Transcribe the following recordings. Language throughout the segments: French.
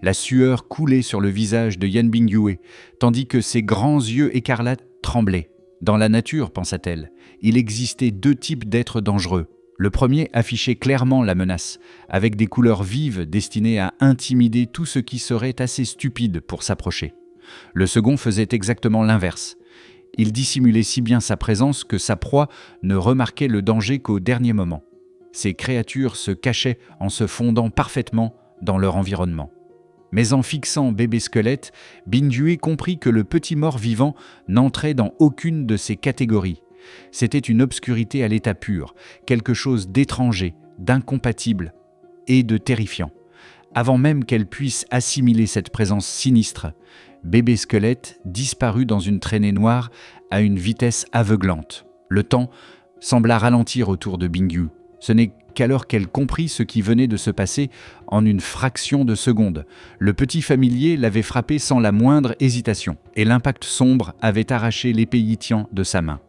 La sueur coulait sur le visage de Yan Bingyue, tandis que ses grands yeux écarlates tremblaient. Dans la nature, pensa-t-elle, il existait deux types d'êtres dangereux. Le premier affichait clairement la menace, avec des couleurs vives destinées à intimider tout ce qui serait assez stupide pour s'approcher. Le second faisait exactement l'inverse. Il dissimulait si bien sa présence que sa proie ne remarquait le danger qu'au dernier moment. Ces créatures se cachaient en se fondant parfaitement dans leur environnement. Mais en fixant bébé squelette, Bingyue comprit que le petit mort-vivant n'entrait dans aucune de ces catégories. C'était une obscurité à l'état pur, quelque chose d'étranger, d'incompatible et de terrifiant. Avant même qu'elle puisse assimiler cette présence sinistre, bébé squelette disparut dans une traînée noire à une vitesse aveuglante. Le temps sembla ralentir autour de Bingyue. Ce n'est qu'alors qu'elle comprit ce qui venait de se passer en une fraction de seconde. Le petit familier l'avait frappé sans la moindre hésitation, et l'impact sombre avait arraché l'épée Yitian de sa main.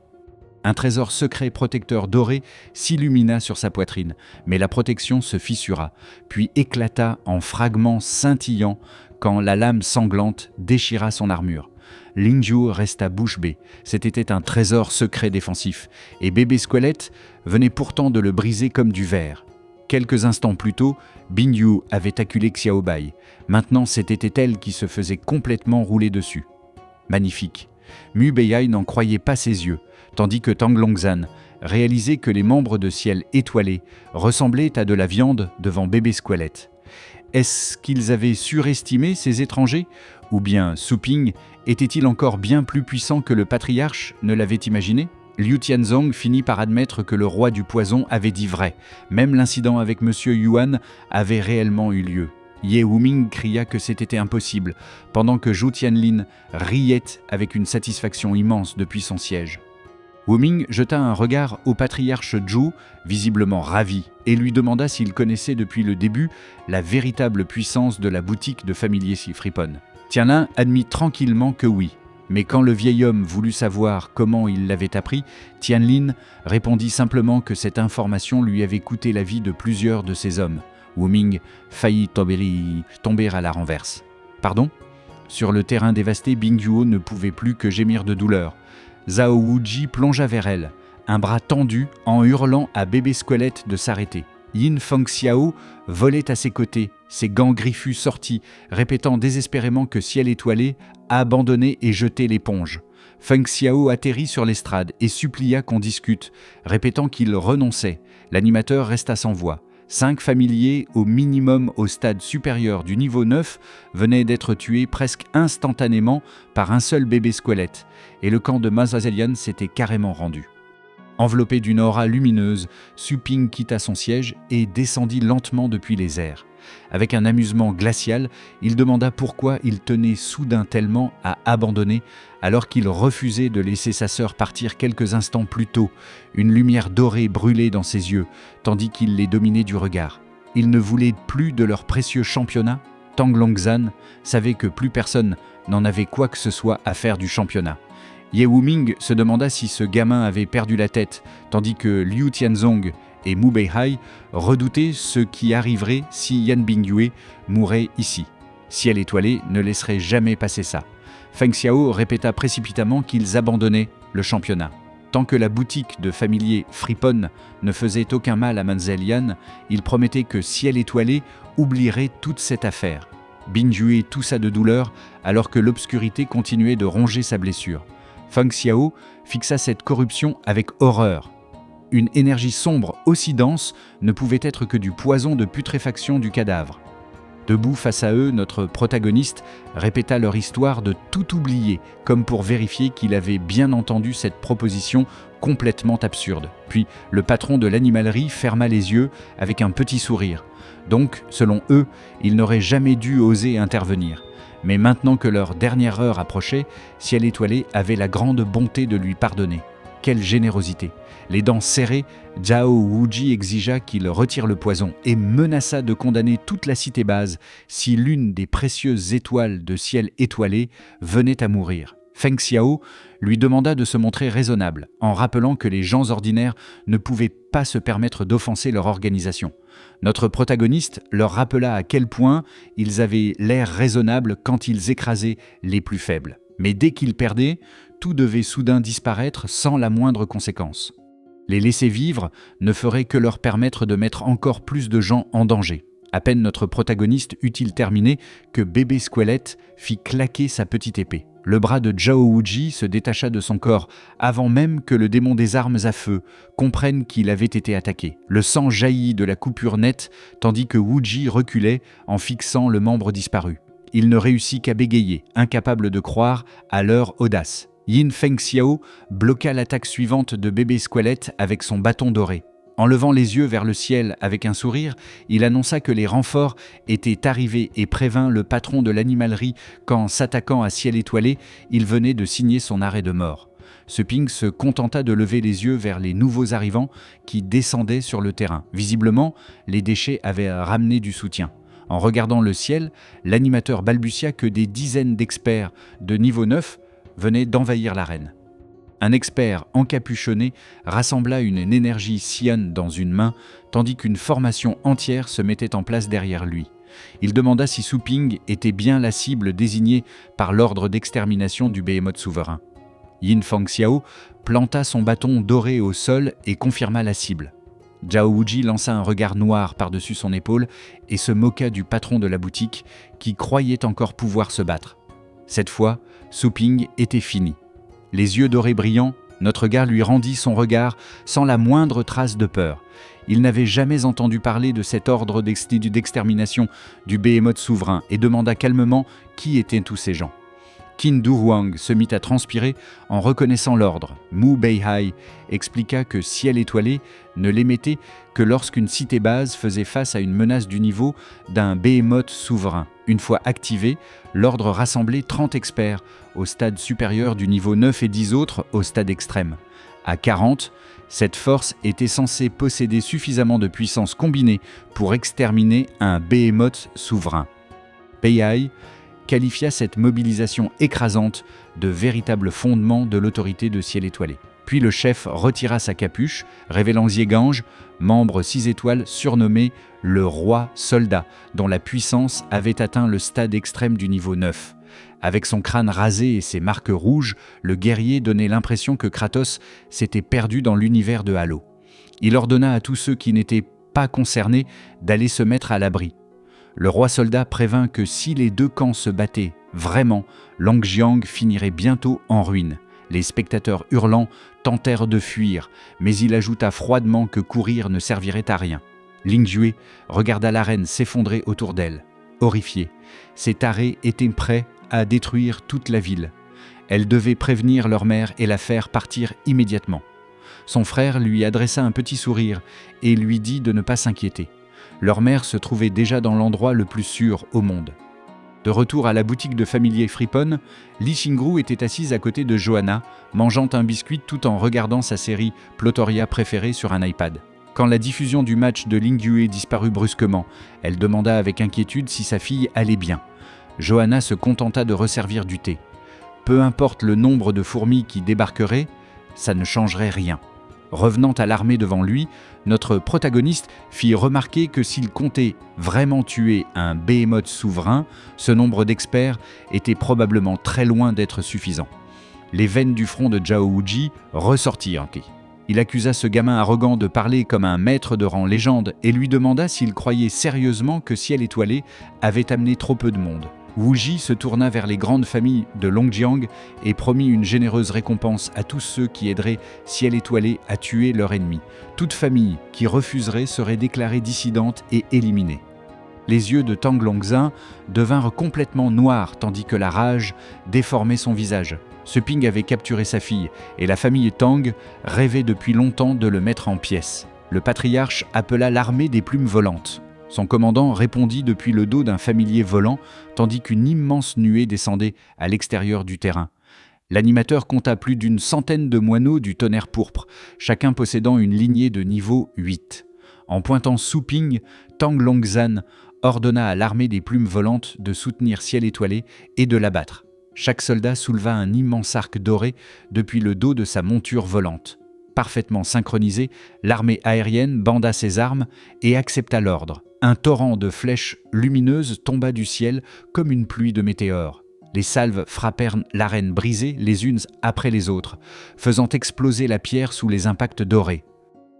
Un trésor secret protecteur doré s'illumina sur sa poitrine, mais la protection se fissura, puis éclata en fragments scintillants quand la lame sanglante déchira son armure. Lingzhu resta bouche bée. C'était un trésor secret défensif, et bébé squelette venait pourtant de le briser comme du verre. Quelques instants plus tôt, Bingyue avait acculé Xiaobai. Maintenant, c'était elle qui se faisait complètement rouler dessus. Magnifique. Mu Beihai n'en croyait pas ses yeux, tandis que Tang Longzhan réalisait que les membres de Ciel Étoilé ressemblaient à de la viande devant bébé squelette. Est-ce qu'ils avaient surestimé ces étrangers? Ou bien Su Ping était-il encore bien plus puissant que le patriarche ne l'avait imaginé? Liu Tianzong finit par admettre que le roi du poison avait dit vrai. Même l'incident avec Monsieur Yuan avait réellement eu lieu. Ye Wuming cria que c'était impossible, pendant que Zhou Tianlin riait avec une satisfaction immense depuis son siège. Wuming jeta un regard au patriarche Zhou, visiblement ravi, et lui demanda s'il connaissait depuis le début la véritable puissance de la boutique de familier Fripon. Tianlin admit tranquillement que oui, mais quand le vieil homme voulut savoir comment il l'avait appris, Tianlin répondit simplement que cette information lui avait coûté la vie de plusieurs de ses hommes. Wuming faillit tomber à la renverse. Pardon? Sur le terrain dévasté, Bingyue ne pouvait plus que gémir de douleur. Zhao Wuji plongea vers elle, un bras tendu en hurlant à bébé squelette de s'arrêter. Yin Fengxiao volait à ses côtés, ses gants griffus sortis, répétant désespérément que Ciel Étoilé a abandonné et jeté l'éponge. Fengxiao atterrit sur l'estrade et supplia qu'on discute, répétant qu'il renonçait. L'animateur resta sans voix. 5 familiers, au minimum au stade supérieur du niveau 9, venaient d'être tués presque instantanément par un seul bébé squelette, et le camp de Mazazelian s'était carrément rendu. Enveloppé d'une aura lumineuse, Su Ping quitta son siège et descendit lentement depuis les airs. Avec un amusement glacial, il demanda pourquoi il tenait soudain tellement à abandonner alors qu'il refusait de laisser sa sœur partir quelques instants plus tôt. Une lumière dorée brûlait dans ses yeux, tandis qu'il les dominait du regard. Il ne voulait plus de leur précieux championnat. Tang Longzhan savait que plus personne n'en avait quoi que ce soit à faire du championnat. Ye Wuming se demanda si ce gamin avait perdu la tête, tandis que Liu Tianzong et Mu Beihai redoutaient ce qui arriverait si Yan Bingyue mourait ici. Ciel Étoilé ne laisserait jamais passer ça. Fengxiao répéta précipitamment qu'ils abandonnaient le championnat. Tant que la boutique de familier Fripon ne faisait aucun mal à Manzelian, il promettait que Ciel Étoilé oublierait toute cette affaire. Bingyue toussa de douleur alors que l'obscurité continuait de ronger sa blessure. Fengxiao fixa cette corruption avec horreur. Une énergie sombre aussi dense ne pouvait être que du poison de putréfaction du cadavre. Debout face à eux, notre protagoniste répéta leur histoire de tout oublier, comme pour vérifier qu'il avait bien entendu cette proposition complètement absurde. Puis, le patron de l'animalerie ferma les yeux avec un petit sourire. Donc, selon eux, ils n'auraient jamais dû oser intervenir. Mais maintenant que leur dernière heure approchait, Ciel Étoilé avait la grande bonté de lui pardonner. Quelle générosité! Les dents serrées, Zhao Wuji exigea qu'il retire le poison et menaça de condamner toute la cité base si l'une des précieuses étoiles de Ciel Étoilé venait à mourir. Feng Xiao lui demanda de se montrer raisonnable, en rappelant que les gens ordinaires ne pouvaient pas se permettre d'offenser leur organisation. Notre protagoniste leur rappela à quel point ils avaient l'air raisonnables quand ils écrasaient les plus faibles. Mais dès qu'ils perdaient, tout devait soudain disparaître sans la moindre conséquence. Les laisser vivre ne ferait que leur permettre de mettre encore plus de gens en danger. À peine notre protagoniste eut-il terminé que bébé Squelette fit claquer sa petite épée. Le bras de Zhao Wuji se détacha de son corps avant même que le démon des armes à feu comprenne qu'il avait été attaqué. Le sang jaillit de la coupure nette tandis que Wuji reculait en fixant le membre disparu. Il ne réussit qu'à bégayer, incapable de croire à leur audace. Yin Feng Xiao bloqua l'attaque suivante de bébé Squelette avec son bâton doré. En levant les yeux vers le ciel avec un sourire, il annonça que les renforts étaient arrivés et prévint le patron de l'animalerie qu'en s'attaquant à Ciel Étoilé, il venait de signer son arrêt de mort. Suping se contenta de lever les yeux vers les nouveaux arrivants qui descendaient sur le terrain. Visiblement, les déchets avaient ramené du soutien. En regardant le ciel, l'animateur balbutia que des dizaines d'experts de niveau 9 venaient d'envahir l'arène. Un expert encapuchonné rassembla une énergie Xian dans une main, tandis qu'une formation entière se mettait en place derrière lui. Il demanda si Suping était bien la cible désignée par l'ordre d'extermination du Behemoth souverain. Yin Feng Xiao planta son bâton doré au sol et confirma la cible. Zhao Wuji lança un regard noir par-dessus son épaule et se moqua du patron de la boutique qui croyait encore pouvoir se battre. Cette fois, Suping était fini. Les yeux dorés brillants, notre gars lui rendit son regard sans la moindre trace de peur. Il n'avait jamais entendu parler de cet ordre d'extermination du Behemoth souverain et demanda calmement qui étaient tous ces gens. Qin Duhuang se mit à transpirer en reconnaissant l'ordre. Mu Beihai expliqua que Ciel Étoilé ne l'émettait que lorsqu'une cité base faisait face à une menace du niveau d'un Behemoth souverain. Une fois activé, l'ordre rassemblait 30 experts au stade supérieur du niveau 9 et 10 autres au stade extrême. À 40, cette force était censée posséder suffisamment de puissance combinée pour exterminer un Behemoth souverain. Beihai qualifia cette mobilisation écrasante de véritable fondement de l'autorité de Ciel Étoilé. Puis le chef retira sa capuche, révélant Ziegange, membre 6 étoiles surnommé le Roi Soldat, dont la puissance avait atteint le stade extrême du niveau 9. Avec son crâne rasé et ses marques rouges, le guerrier donnait l'impression que Kratos s'était perdu dans l'univers de Halo. Il ordonna à tous ceux qui n'étaient pas concernés d'aller se mettre à l'abri. Le roi soldat prévint que si les deux camps se battaient vraiment, Longjiang finirait bientôt en ruine. Les spectateurs hurlants tentèrent de fuir, mais il ajouta froidement que courir ne servirait à rien. Lingjue regarda l'arène s'effondrer autour d'elle. Horrifiée, ces tarés étaient prêts à détruire toute la ville. Elle devait prévenir leur mère et la faire partir immédiatement. Son frère lui adressa un petit sourire et lui dit de ne pas s'inquiéter. Leur mère se trouvait déjà dans l'endroit le plus sûr au monde. De retour à la boutique de familier Fripon, Li Xingru était assise à côté de Johanna, mangeant un biscuit tout en regardant sa série Plotoria préférée sur un iPad. Quand la diffusion du match de Lingjue disparut brusquement, elle demanda avec inquiétude si sa fille allait bien. Johanna se contenta de resservir du thé. Peu importe le nombre de fourmis qui débarqueraient, ça ne changerait rien. Revenant à l'armée devant lui, notre protagoniste fit remarquer que s'il comptait vraiment tuer un Behemoth souverain, ce nombre d'experts était probablement très loin d'être suffisant. Les veines du front de Zhao Wuji ressortirent. Il accusa ce gamin arrogant de parler comme un maître de rang légende et lui demanda s'il croyait sérieusement que Ciel Étoilé avait amené trop peu de monde. Wuji se tourna vers les grandes familles de Longjiang et promit une généreuse récompense à tous ceux qui aideraient Ciel Étoilé à tuer leur ennemi. Toute famille qui refuserait serait déclarée dissidente et éliminée. Les yeux de Tang Longzhen devinrent complètement noirs tandis que la rage déformait son visage. Suping avait capturé sa fille et la famille Tang rêvait depuis longtemps de le mettre en pièces. Le patriarche appela l'armée des plumes volantes. Son commandant répondit depuis le dos d'un familier volant, tandis qu'une immense nuée descendait à l'extérieur du terrain. L'animateur compta plus d'une centaine de moineaux du tonnerre pourpre, chacun possédant une lignée de niveau 8. En pointant Suping, Tang Longzhen ordonna à l'armée des plumes volantes de soutenir Ciel Étoilé et de l'abattre. Chaque soldat souleva un immense arc doré depuis le dos de sa monture volante. Parfaitement synchronisée, l'armée aérienne banda ses armes et accepta l'ordre. Un torrent de flèches lumineuses tomba du ciel comme une pluie de météores. Les salves frappèrent l'arène brisée les unes après les autres, faisant exploser la pierre sous les impacts dorés.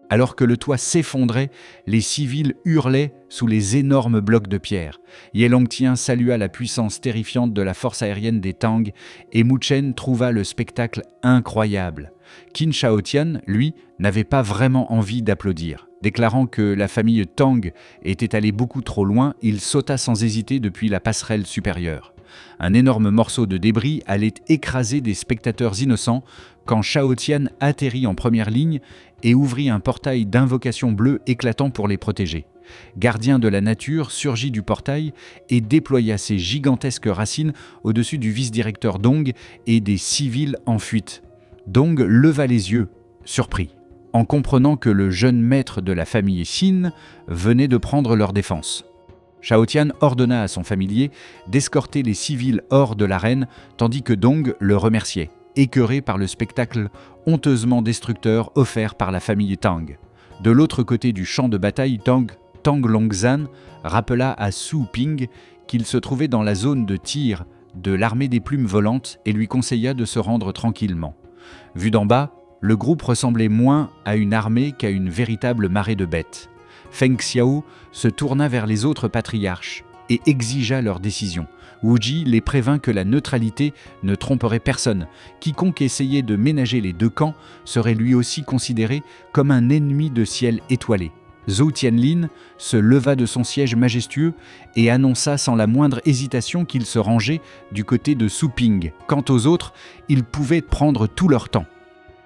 Alors que le toit s'effondrait, les civils hurlaient sous les énormes blocs de pierre. Yelongtian salua la puissance terrifiante de la force aérienne des Tang et Mu Chen trouva le spectacle incroyable. Qin Shaotian, lui, n'avait pas vraiment envie d'applaudir. Déclarant que la famille Tang était allée beaucoup trop loin, il sauta sans hésiter depuis la passerelle supérieure. Un énorme morceau de débris allait écraser des spectateurs innocents quand Shaotian atterrit en première ligne et ouvrit un portail d'invocation bleue éclatant pour les protéger. Gardien de la nature surgit du portail et déploya ses gigantesques racines au-dessus du vice-directeur Dong et des civils en fuite. Dong leva les yeux, surpris, en comprenant que le jeune maître de la famille Xin venait de prendre leur défense. Shaotian ordonna à son familier d'escorter les civils hors de l'arène, tandis que Dong le remerciait, écœuré par le spectacle honteusement destructeur offert par la famille Tang. De l'autre côté du champ de bataille, Tang Longzhan rappela à Su Ping qu'il se trouvait dans la zone de tir de l'armée des plumes volantes et lui conseilla de se rendre tranquillement. Vu d'en bas, le groupe ressemblait moins à une armée qu'à une véritable marée de bêtes. Feng Xiao se tourna vers les autres patriarches et exigea leur décision. Wu Ji les prévint que la neutralité ne tromperait personne. Quiconque essayait de ménager les deux camps serait lui aussi considéré comme un ennemi de ciel étoilé. Zhou Tianlin se leva de son siège majestueux et annonça sans la moindre hésitation qu'il se rangeait du côté de Su Ping. Quant aux autres, ils pouvaient prendre tout leur temps.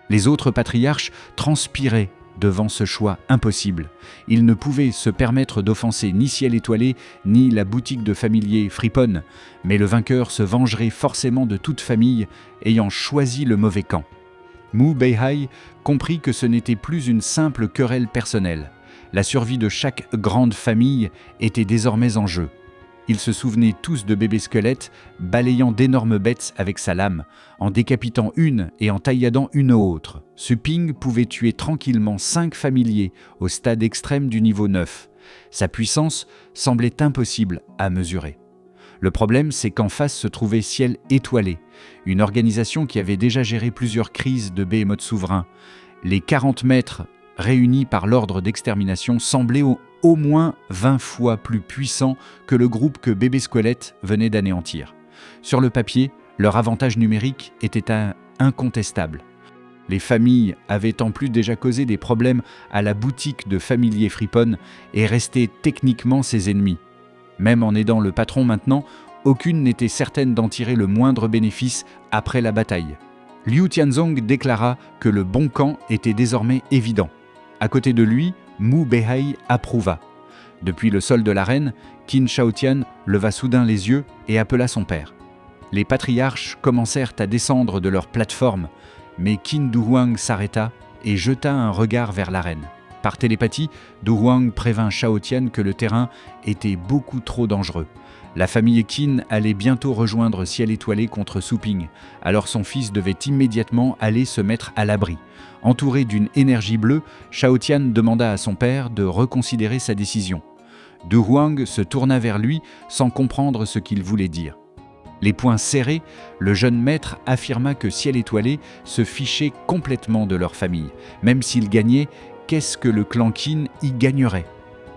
Les autres patriarches transpiraient devant ce choix impossible. Ils ne pouvaient se permettre d'offenser ni Ciel Étoilé, ni la boutique de familier Friponne, mais le vainqueur se vengerait forcément de toute famille ayant choisi le mauvais camp. Mu Beihai comprit que ce n'était plus une simple querelle personnelle. La survie de chaque grande famille était désormais en jeu. Ils se souvenaient tous de bébés squelettes balayant d'énormes bêtes avec sa lame, en décapitant une et en tailladant une autre. Su Ping pouvait tuer tranquillement 5 familiers au stade extrême du niveau 9. Sa puissance semblait impossible à mesurer. Le problème, c'est qu'en face se trouvait Ciel Étoilé, une organisation qui avait déjà géré plusieurs crises de Behemoth souverains. Les 40 maîtres réunis par l'ordre d'extermination semblaient au moins 20 fois plus puissants que le groupe que Bébé Squelette venait d'anéantir. Sur le papier, leur avantage numérique était incontestable. Les familles avaient en plus déjà causé des problèmes à la boutique de familier Friponne et restaient techniquement ses ennemis. Même en aidant le patron maintenant, aucune n'était certaine d'en tirer le moindre bénéfice après la bataille. Liu Tianzong déclara que le bon camp était désormais évident. À côté de lui, Mu Beihai approuva. Depuis le sol de l'arène, Qin Shaotian leva soudain les yeux et appela son père. Les patriarches commencèrent à descendre de leur plateforme, mais Qin Duhuang s'arrêta et jeta un regard vers l'arène. Par télépathie, Duhuang prévint Shaotian que le terrain était beaucoup trop dangereux. La famille Qin allait bientôt rejoindre Ciel Étoilé contre Su Ping, alors son fils devait immédiatement aller se mettre à l'abri. Entouré d'une énergie bleue, Shaotian demanda à son père de reconsidérer sa décision. Duhuang se tourna vers lui sans comprendre ce qu'il voulait dire. Les poings serrés, le jeune maître affirma que Ciel Étoilé se fichait complètement de leur famille. Même s'il gagnait, qu'est-ce que le clan Qin y gagnerait ?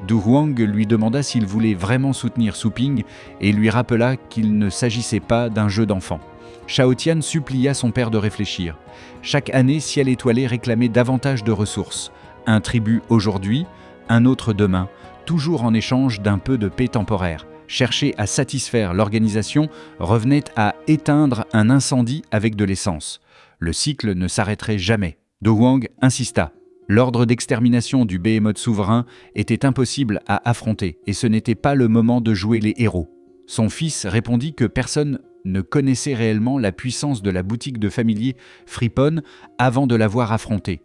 Duhuang lui demanda s'il voulait vraiment soutenir Su Ping et lui rappela qu'il ne s'agissait pas d'un jeu d'enfant. Shaotian supplia son père de réfléchir. Chaque année, Ciel Étoilé réclamait davantage de ressources. Un tribut aujourd'hui, un autre demain, toujours en échange d'un peu de paix temporaire. Chercher à satisfaire l'organisation revenait à éteindre un incendie avec de l'essence. Le cycle ne s'arrêterait jamais. Duhuang insista. L'ordre d'extermination du Behemoth souverain était impossible à affronter et ce n'était pas le moment de jouer les héros. Son fils répondit que personne ne connaissait réellement la puissance de la boutique de familier Friponne avant de l'avoir affrontée.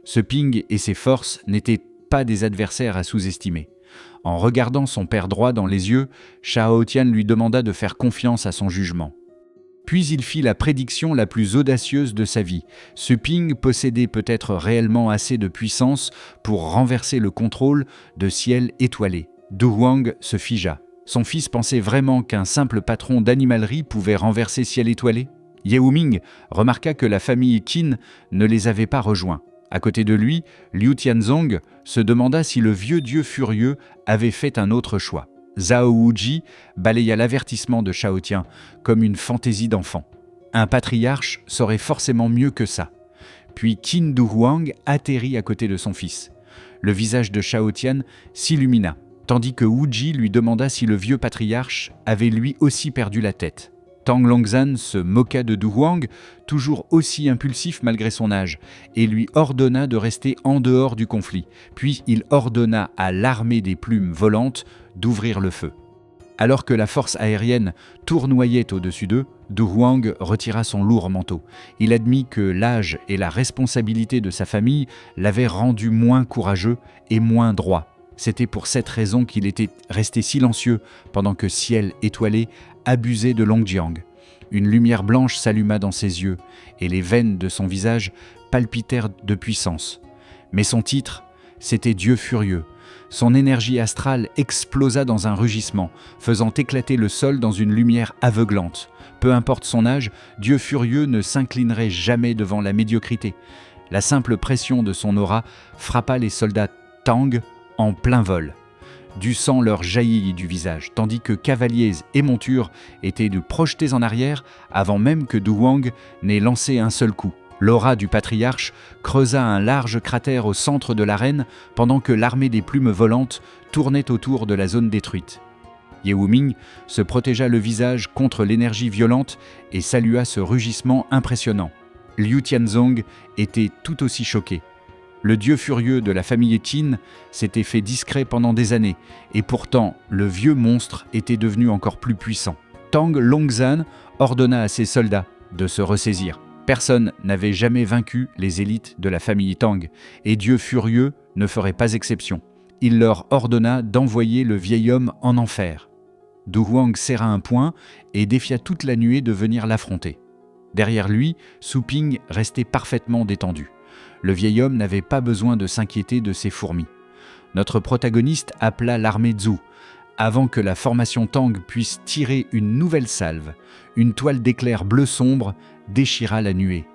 Su Ping et ses forces n'étaient pas des adversaires à sous-estimer. En regardant son père droit dans les yeux, Shaotian lui demanda de faire confiance à son jugement. Puis il fit la prédiction la plus audacieuse de sa vie. Suping possédait peut-être réellement assez de puissance pour renverser le contrôle de Ciel étoilé. Du Huang se figea. Son fils pensait vraiment qu'un simple patron d'animalerie pouvait renverser Ciel étoilé? Ye Wuming remarqua que la famille Qin ne les avait pas rejoints. À côté de lui, Liu Tianzong se demanda si le vieux dieu furieux avait fait un autre choix. Zhao Wuji balaya l'avertissement de Shao Tian comme une fantaisie d'enfant. Un patriarche saurait forcément mieux que ça. Puis Qin Du Huang atterrit à côté de son fils. Le visage de Shao Tian s'illumina, tandis que Wuji lui demanda si le vieux patriarche avait lui aussi perdu la tête. Tang Longzhan se moqua de Du Huang, toujours aussi impulsif malgré son âge, et lui ordonna de rester en dehors du conflit. Puis il ordonna à l'armée des plumes volantes d'ouvrir le feu. Alors que la force aérienne tournoyait au-dessus d'eux, Du Huang retira son lourd manteau. Il admit que l'âge et la responsabilité de sa famille l'avaient rendu moins courageux et moins droit. C'était pour cette raison qu'il était resté silencieux pendant que Ciel étoilé abusait de Longjiang. Une lumière blanche s'alluma dans ses yeux et les veines de son visage palpitèrent de puissance. Mais son titre, c'était Dieu furieux. Son énergie astrale explosa dans un rugissement, faisant éclater le sol dans une lumière aveuglante. Peu importe son âge, Dieu furieux ne s'inclinerait jamais devant la médiocrité. La simple pression de son aura frappa les soldats Tang en plein vol. Du sang leur jaillit du visage, tandis que cavaliers et montures étaient projetés en arrière avant même que Du Huang n'ait lancé un seul coup. L'aura du patriarche creusa un large cratère au centre de l'arène pendant que l'armée des plumes volantes tournait autour de la zone détruite. Ye Wuming se protégea le visage contre l'énergie violente et salua ce rugissement impressionnant. Liu Tianzong était tout aussi choqué. Le dieu furieux de la famille Qin s'était fait discret pendant des années, et pourtant le vieux monstre était devenu encore plus puissant. Tang Longzhan ordonna à ses soldats de se ressaisir. Personne n'avait jamais vaincu les élites de la famille Tang, et Dieu furieux ne ferait pas exception. Il leur ordonna d'envoyer le vieil homme en enfer. Du Huang serra un poing et défia toute la nuée de venir l'affronter. Derrière lui, Suping restait parfaitement détendu. Le vieil homme n'avait pas besoin de s'inquiéter de ses fourmis. Notre protagoniste appela l'armée Zhou. Avant que la formation Tang puisse tirer une nouvelle salve, une toile d'éclairs bleu sombre déchira la nuée.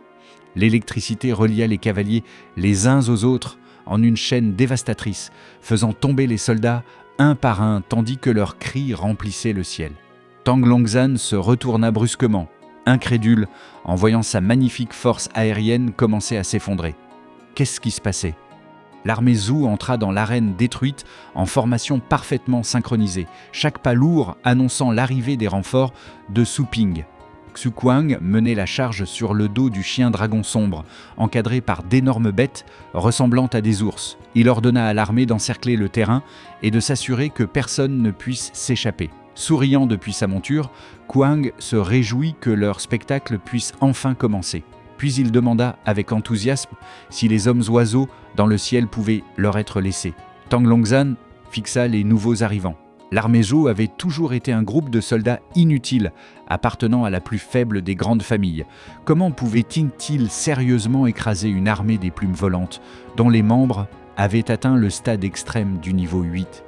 L'électricité relia les cavaliers les uns aux autres en une chaîne dévastatrice, faisant tomber les soldats un par un tandis que leurs cris remplissaient le ciel. Tang Longzhan se retourna brusquement, incrédule en voyant sa magnifique force aérienne commencer à s'effondrer. Qu'est-ce qui se passait? L'armée Zhou entra dans l'arène détruite en formation parfaitement synchronisée, chaque pas lourd annonçant l'arrivée des renforts de Suping. Xu Kuang menait la charge sur le dos du chien dragon sombre, encadré par d'énormes bêtes ressemblant à des ours. Il ordonna à l'armée d'encercler le terrain et de s'assurer que personne ne puisse s'échapper. Souriant depuis sa monture, Kuang se réjouit que leur spectacle puisse enfin commencer. Puis il demanda avec enthousiasme si les hommes-oiseaux dans le ciel pouvaient leur être laissés. Tang Longzhan fixa les nouveaux arrivants. L'armée Zhou avait toujours été un groupe de soldats inutiles, appartenant à la plus faible des grandes familles. Comment pouvait-il sérieusement écraser une armée des plumes volantes, dont les membres avaient atteint le stade extrême du niveau 8 ?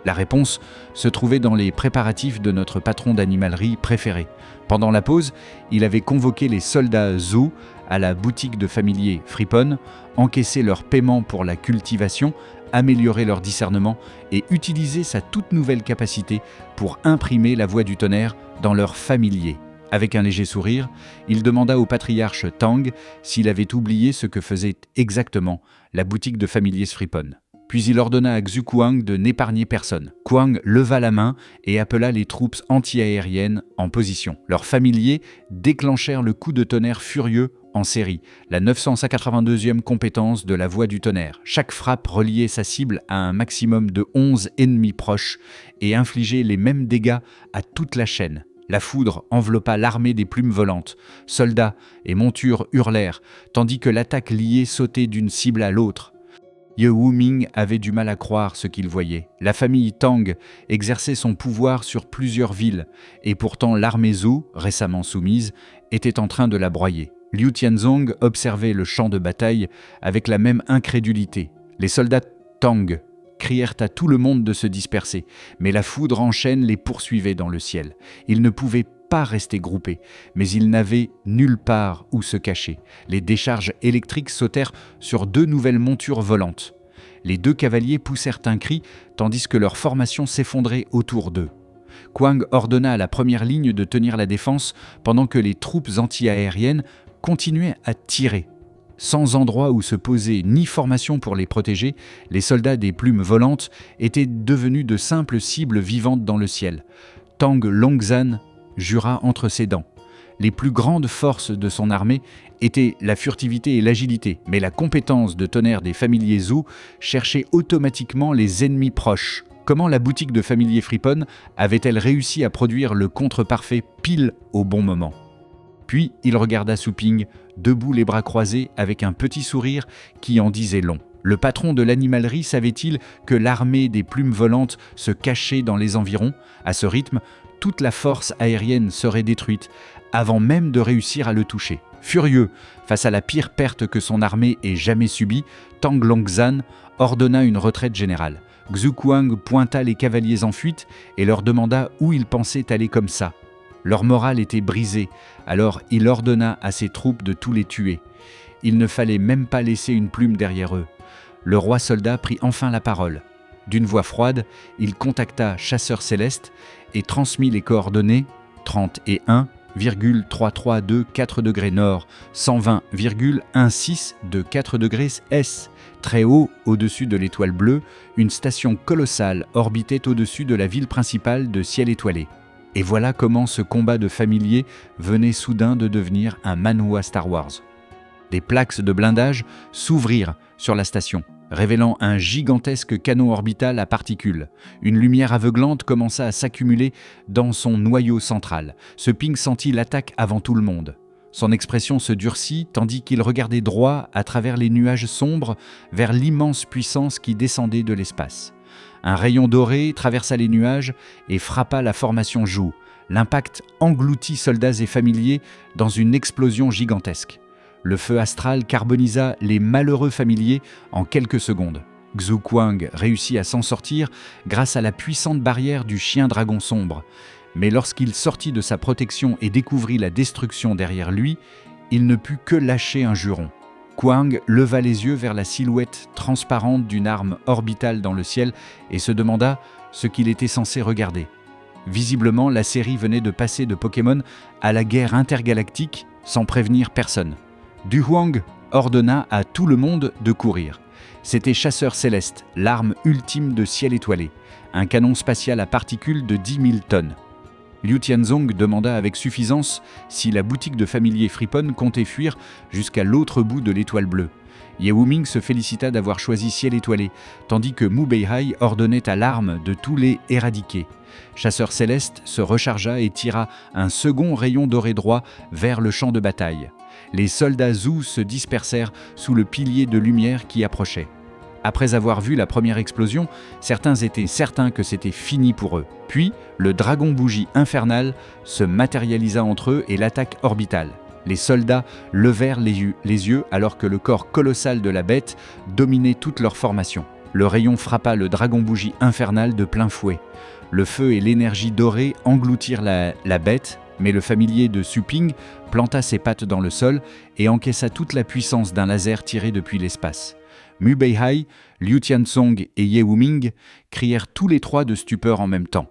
La réponse se trouvait dans les préparatifs de notre patron d'animalerie préféré. Pendant la pause, il avait convoqué les soldats Zhou à la boutique de familier Fripon, encaissé leur paiement pour la cultivation, amélioré leur discernement et utilisé sa toute nouvelle capacité pour imprimer la voix du tonnerre dans leur familier. Avec un léger sourire, il demanda au patriarche Tang s'il avait oublié ce que faisait exactement la boutique de familier Fripon. Puis il ordonna à Xu Kuang de n'épargner personne. Kuang leva la main et appela les troupes anti-aériennes en position. Leurs familiers déclenchèrent le coup de tonnerre furieux en série, la 982e compétence de la voix du tonnerre. Chaque frappe reliait sa cible à un maximum de 11 ennemis proches et infligeait les mêmes dégâts à toute la chaîne. La foudre enveloppa l'armée des plumes volantes. Soldats et montures hurlèrent, tandis que l'attaque liée sautait d'une cible à l'autre. Ye Wuming avait du mal à croire ce qu'il voyait. La famille Tang exerçait son pouvoir sur plusieurs villes, et pourtant l'armée Zhou, récemment soumise, était en train de la broyer. Liu Tianzong observait le champ de bataille avec la même incrédulité. Les soldats Tang crièrent à tout le monde de se disperser, mais la foudre en chaîne les poursuivait dans le ciel. Ils ne pouvaient pas rester groupés, mais ils n'avaient nulle part où se cacher. Les décharges électriques sautèrent sur 2 nouvelles montures volantes. Les 2 cavaliers poussèrent un cri, tandis que leur formation s'effondrait autour d'eux. Kuang ordonna à la première ligne de tenir la défense pendant que les troupes anti-aériennes continuaient à tirer. Sans endroit où se poser ni formation pour les protéger, les soldats des plumes volantes étaient devenus de simples cibles vivantes dans le ciel. Tang Longzhan jura entre ses dents. Les plus grandes forces de son armée étaient la furtivité et l'agilité, mais la compétence de tonnerre des familiers Zhou cherchait automatiquement les ennemis proches. Comment la boutique de familier Friponne avait-elle réussi à produire le contre parfait pile au bon moment? Puis il regarda Su Ping, debout les bras croisés avec un petit sourire qui en disait long. Le patron de l'animalerie savait-il que l'armée des plumes volantes se cachait dans les environs? À ce rythme, toute la force aérienne serait détruite avant même de réussir à le toucher. Furieux, face à la pire perte que son armée ait jamais subie, Tang Longzhan ordonna une retraite générale. Xu Kuang pointa les cavaliers en fuite et leur demanda où ils pensaient aller comme ça. Leur morale était brisée, alors il ordonna à ses troupes de tous les tuer. Il ne fallait même pas laisser une plume derrière eux. Le roi soldat prit enfin la parole. D'une voix froide, il contacta Chasseur Céleste et transmit les coordonnées 31,332 4 degrés nord, 120,16 de 4 degrés S. Très haut, au-dessus de l'étoile bleue, une station colossale orbitait au-dessus de la ville principale de Ciel étoilé. Et voilà comment ce combat de familiers venait soudain de devenir un manhwa Star Wars. Des plaques de blindage s'ouvrirent sur la station, révélant un gigantesque canon orbital à particules. Une lumière aveuglante commença à s'accumuler dans son noyau central. Ce Ping sentit l'attaque avant tout le monde. Son expression se durcit tandis qu'il regardait droit à travers les nuages sombres vers l'immense puissance qui descendait de l'espace. Un rayon doré traversa les nuages et frappa la formation Zhou. L'impact engloutit soldats et familiers dans une explosion gigantesque. Le feu astral carbonisa les malheureux familiers en quelques secondes. Xu Kuang réussit à s'en sortir grâce à la puissante barrière du chien dragon sombre. Mais lorsqu'il sortit de sa protection et découvrit la destruction derrière lui, il ne put que lâcher un juron. Kuang leva les yeux vers la silhouette transparente d'une arme orbitale dans le ciel et se demanda ce qu'il était censé regarder. Visiblement, la série venait de passer de Pokémon à la guerre intergalactique sans prévenir personne. Du Huang ordonna à tout le monde de courir. C'était Chasseur Céleste, l'arme ultime de Ciel étoilé, un canon spatial à particules de 10 000 tonnes. Liu Tianzong demanda avec suffisance si la boutique de familier Friponne comptait fuir jusqu'à l'autre bout de l'étoile bleue. Ye Wuming se félicita d'avoir choisi Ciel étoilé, tandis que Mu Beihai ordonnait à l'arme de tous les éradiquer. Chasseur Céleste se rechargea et tira un second rayon doré droit vers le champ de bataille. Les soldats Zhou se dispersèrent sous le pilier de lumière qui approchait. Après avoir vu la première explosion, certains étaient certains que c'était fini pour eux. Puis, le dragon bougie infernal se matérialisa entre eux et l'attaque orbitale. Les soldats levèrent les yeux alors que le corps colossal de la bête dominait toute leur formation. Le rayon frappa le dragon bougie infernal de plein fouet. Le feu et l'énergie dorée engloutirent la bête, mais le familier de Su Ping planta ses pattes dans le sol et encaissa toute la puissance d'un laser tiré depuis l'espace. Mu Beihai, Liu Tianzong et Ye Wuming crièrent tous les trois de stupeur en même temps.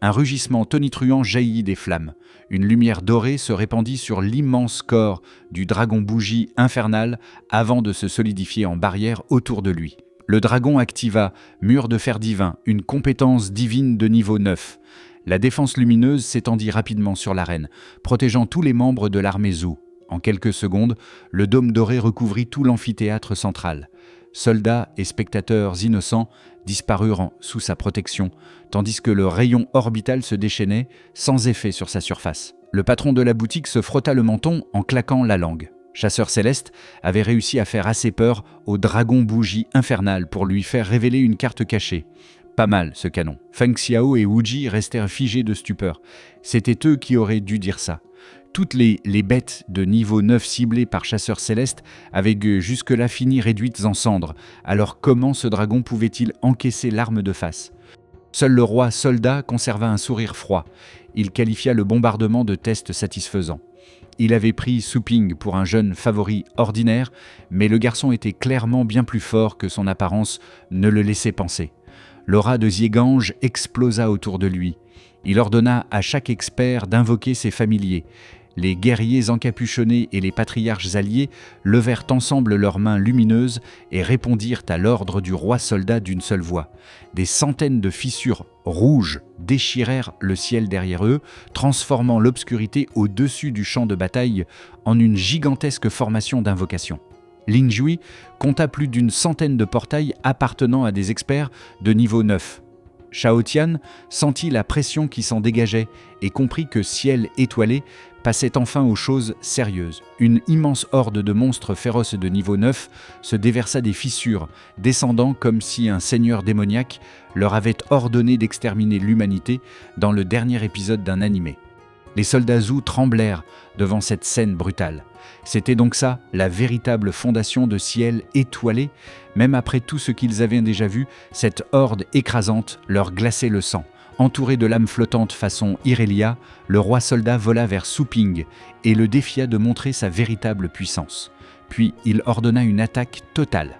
Un rugissement tonitruant jaillit des flammes. Une lumière dorée se répandit sur l'immense corps du dragon bougie infernal avant de se solidifier en barrière autour de lui. Le dragon activa Mur de fer divin, une compétence divine de niveau 9. La défense lumineuse s'étendit rapidement sur l'arène, protégeant tous les membres de l'armée Zhou. En quelques secondes, le dôme doré recouvrit tout l'amphithéâtre central. Soldats et spectateurs innocents disparurent sous sa protection, tandis que le rayon orbital se déchaînait sans effet sur sa surface. Le patron de la boutique se frotta le menton en claquant la langue. Chasseur Céleste avait réussi à faire assez peur au dragon bougie infernale pour lui faire révéler une carte cachée. Pas mal, ce canon. Feng Xiao et Wuji restèrent figés de stupeur. C'était eux qui auraient dû dire ça. Toutes les bêtes de niveau 9 ciblées par Chasseur Céleste avaient jusque-là fini réduites en cendres. Alors comment ce dragon pouvait-il encaisser l'arme de face ? Seul le roi soldat conserva un sourire froid. Il qualifia le bombardement de test satisfaisant. Il avait pris Su Ping pour un jeune favori ordinaire, mais le garçon était clairement bien plus fort que son apparence ne le laissait penser. L'aura de Ziegange explosa autour de lui. Il ordonna à chaque expert d'invoquer ses familiers. Les guerriers encapuchonnés et les patriarches alliés levèrent ensemble leurs mains lumineuses et répondirent à l'ordre du roi soldat d'une seule voix. Des centaines de fissures rouges déchirèrent le ciel derrière eux, transformant l'obscurité au-dessus du champ de bataille en une gigantesque formation d'invocation. Ling Jui compta plus d'une centaine de portails appartenant à des experts de niveau 9. Shao Tian sentit la pression qui s'en dégageait et comprit que Ciel étoilé passait enfin aux choses sérieuses. Une immense horde de monstres féroces de niveau 9 se déversa des fissures, descendant comme si un seigneur démoniaque leur avait ordonné d'exterminer l'humanité dans le dernier épisode d'un animé. Les soldats Zhou tremblèrent devant cette scène brutale. C'était donc ça, la véritable fondation de Ciel étoilé. Même après tout ce qu'ils avaient déjà vu, cette horde écrasante leur glaçait le sang. Entouré de lames flottantes façon Irelia, le roi soldat vola vers Su Ping et le défia de montrer sa véritable puissance. Puis il ordonna une attaque totale.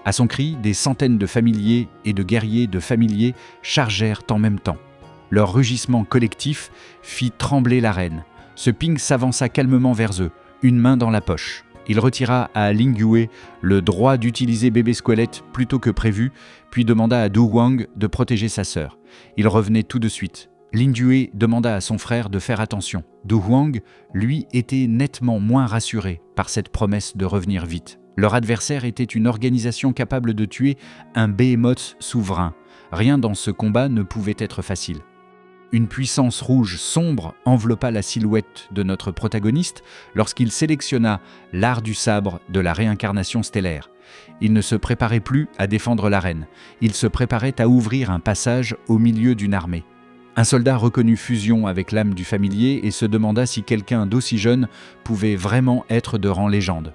À son cri, des centaines de familiers et de guerriers de familiers chargèrent en même temps. Leur rugissement collectif fit trembler l'arène. Ce Ping s'avança calmement vers eux, une main dans la poche. Il retira à Ling Yue le droit d'utiliser bébé squelette plutôt que prévu, puis demanda à Du Huang de protéger sa sœur. Il revenait tout de suite. Ling Yue demanda à son frère de faire attention. Du Huang, lui, était nettement moins rassuré par cette promesse de revenir vite. Leur adversaire était une organisation capable de tuer un behemoth souverain. Rien dans ce combat ne pouvait être facile. Une puissance rouge sombre enveloppa la silhouette de notre protagoniste lorsqu'il sélectionna l'art du sabre de la réincarnation stellaire. Il ne se préparait plus à défendre l'arène, il se préparait à ouvrir un passage au milieu d'une armée. Un soldat reconnut fusion avec l'âme du familier et se demanda si quelqu'un d'aussi jeune pouvait vraiment être de rang légende.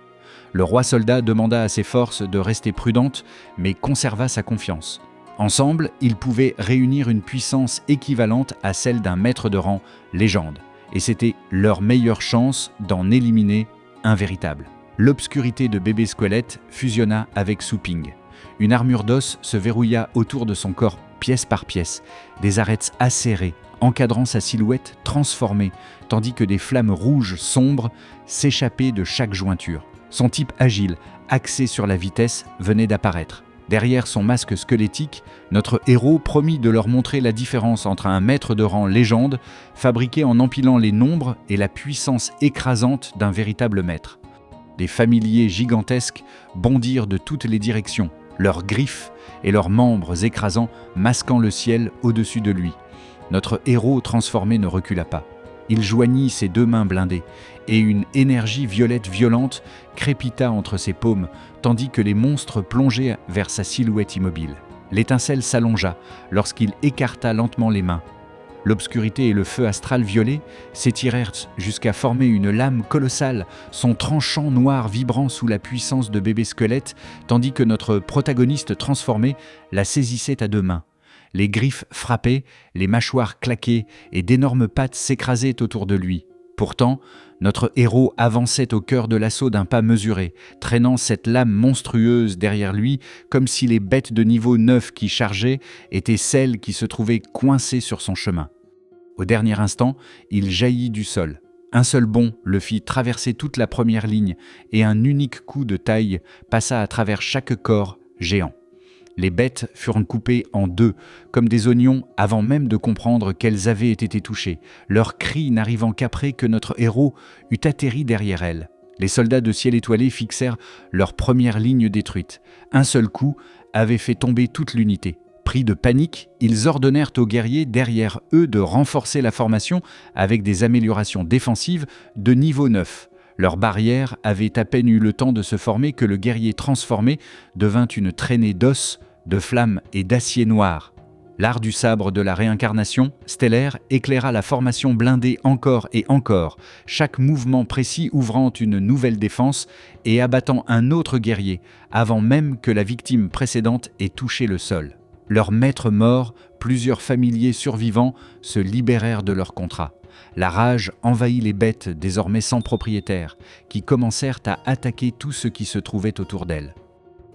Le roi soldat demanda à ses forces de rester prudentes, mais conserva sa confiance. Ensemble, ils pouvaient réunir une puissance équivalente à celle d'un maître de rang légende. Et c'était leur meilleure chance d'en éliminer un véritable. L'obscurité de bébé squelette fusionna avec Su Ping. Une armure d'os se verrouilla autour de son corps pièce par pièce, des arêtes acérées encadrant sa silhouette transformée, tandis que des flammes rouges sombres s'échappaient de chaque jointure. Son type agile, axé sur la vitesse, venait d'apparaître. Derrière son masque squelettique, notre héros promit de leur montrer la différence entre un maître de rang légende, fabriqué en empilant les nombres et la puissance écrasante d'un véritable maître. Des familiers gigantesques bondirent de toutes les directions, leurs griffes et leurs membres écrasants masquant le ciel au-dessus de lui. Notre héros transformé ne recula pas. Il joignit ses deux mains blindées, et une énergie violette violente crépita entre ses paumes, tandis que les monstres plongeaient vers sa silhouette immobile. L'étincelle s'allongea lorsqu'il écarta lentement les mains. L'obscurité et le feu astral violet s'étirèrent jusqu'à former une lame colossale, son tranchant noir vibrant sous la puissance de bébé squelette, tandis que notre protagoniste transformé la saisissait à deux mains. Les griffes frappaient, les mâchoires claquaient et d'énormes pattes s'écrasaient autour de lui. Pourtant, notre héros avançait au cœur de l'assaut d'un pas mesuré, traînant cette lame monstrueuse derrière lui comme si les bêtes de niveau 9 qui chargeaient étaient celles qui se trouvaient coincées sur son chemin. Au dernier instant, il jaillit du sol. Un seul bond le fit traverser toute la première ligne et un unique coup de taille passa à travers chaque corps géant. Les bêtes furent coupées en deux, comme des oignons, avant même de comprendre qu'elles avaient été touchées, leurs cris n'arrivant qu'après que notre héros eut atterri derrière elles. Les soldats de Ciel étoilé fixèrent leur première ligne détruite. Un seul coup avait fait tomber toute l'unité. Pris de panique, ils ordonnèrent aux guerriers derrière eux de renforcer la formation avec des améliorations défensives de niveau 9. Leur barrière avait à peine eu le temps de se former que le guerrier transformé devint une traînée d'os, de flammes et d'acier noir. L'art du sabre de la réincarnation stellaire éclaira la formation blindée encore et encore, chaque mouvement précis ouvrant une nouvelle défense et abattant un autre guerrier, avant même que la victime précédente ait touché le sol. Leur maître mort, plusieurs familiers survivants se libérèrent de leur contrat. La rage envahit les bêtes désormais sans propriétaire, qui commencèrent à attaquer tout ce qui se trouvait autour d'elles.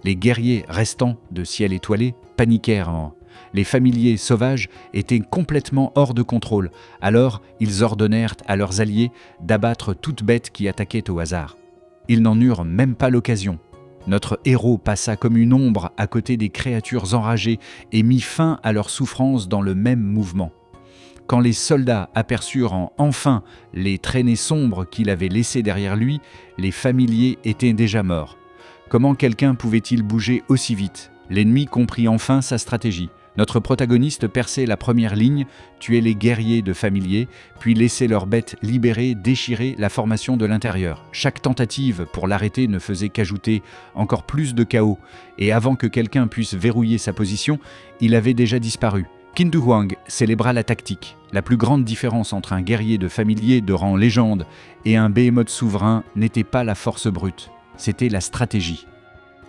Les guerriers restants de Ciel étoilé paniquèrent. Les familiers sauvages étaient complètement hors de contrôle, alors ils ordonnèrent à leurs alliés d'abattre toute bête qui attaquait au hasard. Ils n'en eurent même pas l'occasion. Notre héros passa comme une ombre à côté des créatures enragées et mit fin à leurs souffrances dans le même mouvement. Quand les soldats aperçurent enfin les traînées sombres qu'il avait laissées derrière lui, les familiers étaient déjà morts. Comment quelqu'un pouvait-il bouger aussi vite ? L'ennemi comprit enfin sa stratégie. Notre protagoniste perçait la première ligne, tuait les guerriers de familiers, puis laissait leurs bêtes libérées déchirer la formation de l'intérieur. Chaque tentative pour l'arrêter ne faisait qu'ajouter encore plus de chaos, et avant que quelqu'un puisse verrouiller sa position, il avait déjà disparu. Qin Shi Huang célébra la tactique. La plus grande différence entre un guerrier de familier de rang légende et un behémoth souverain n'était pas la force brute, c'était la stratégie.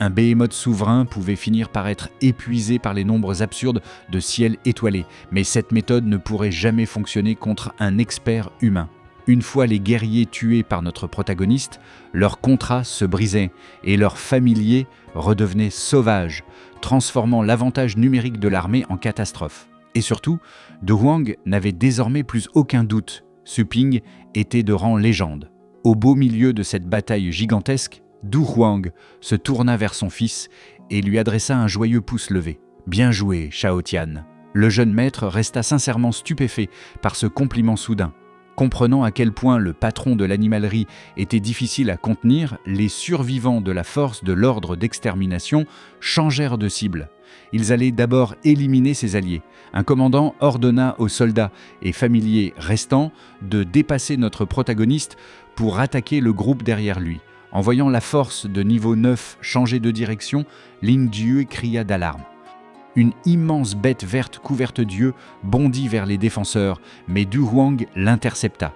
Un behémoth souverain pouvait finir par être épuisé par les nombres absurdes de Ciel étoilé, mais cette méthode ne pourrait jamais fonctionner contre un expert humain. Une fois les guerriers tués par notre protagoniste, leur contrat se brisait et leurs familiers redevenaient sauvages, transformant l'avantage numérique de l'armée en catastrophe. Et surtout, De Huang n'avait désormais plus aucun doute, Su Ping était de rang légende. Au beau milieu de cette bataille gigantesque, Du Huang se tourna vers son fils et lui adressa un joyeux pouce levé. « Bien joué, Shao Tian !» Le jeune maître resta sincèrement stupéfait par ce compliment soudain. Comprenant à quel point le patron de l'animalerie était difficile à contenir, les survivants de la force de l'ordre d'extermination changèrent de cible. Ils allaient d'abord éliminer ses alliés. Un commandant ordonna aux soldats et familiers restants de dépasser notre protagoniste pour attaquer le groupe derrière lui. En voyant la force de niveau 9 changer de direction, Ling Jie cria d'alarme. Une immense bête verte couverte d'yeux bondit vers les défenseurs, mais Du Huang l'intercepta.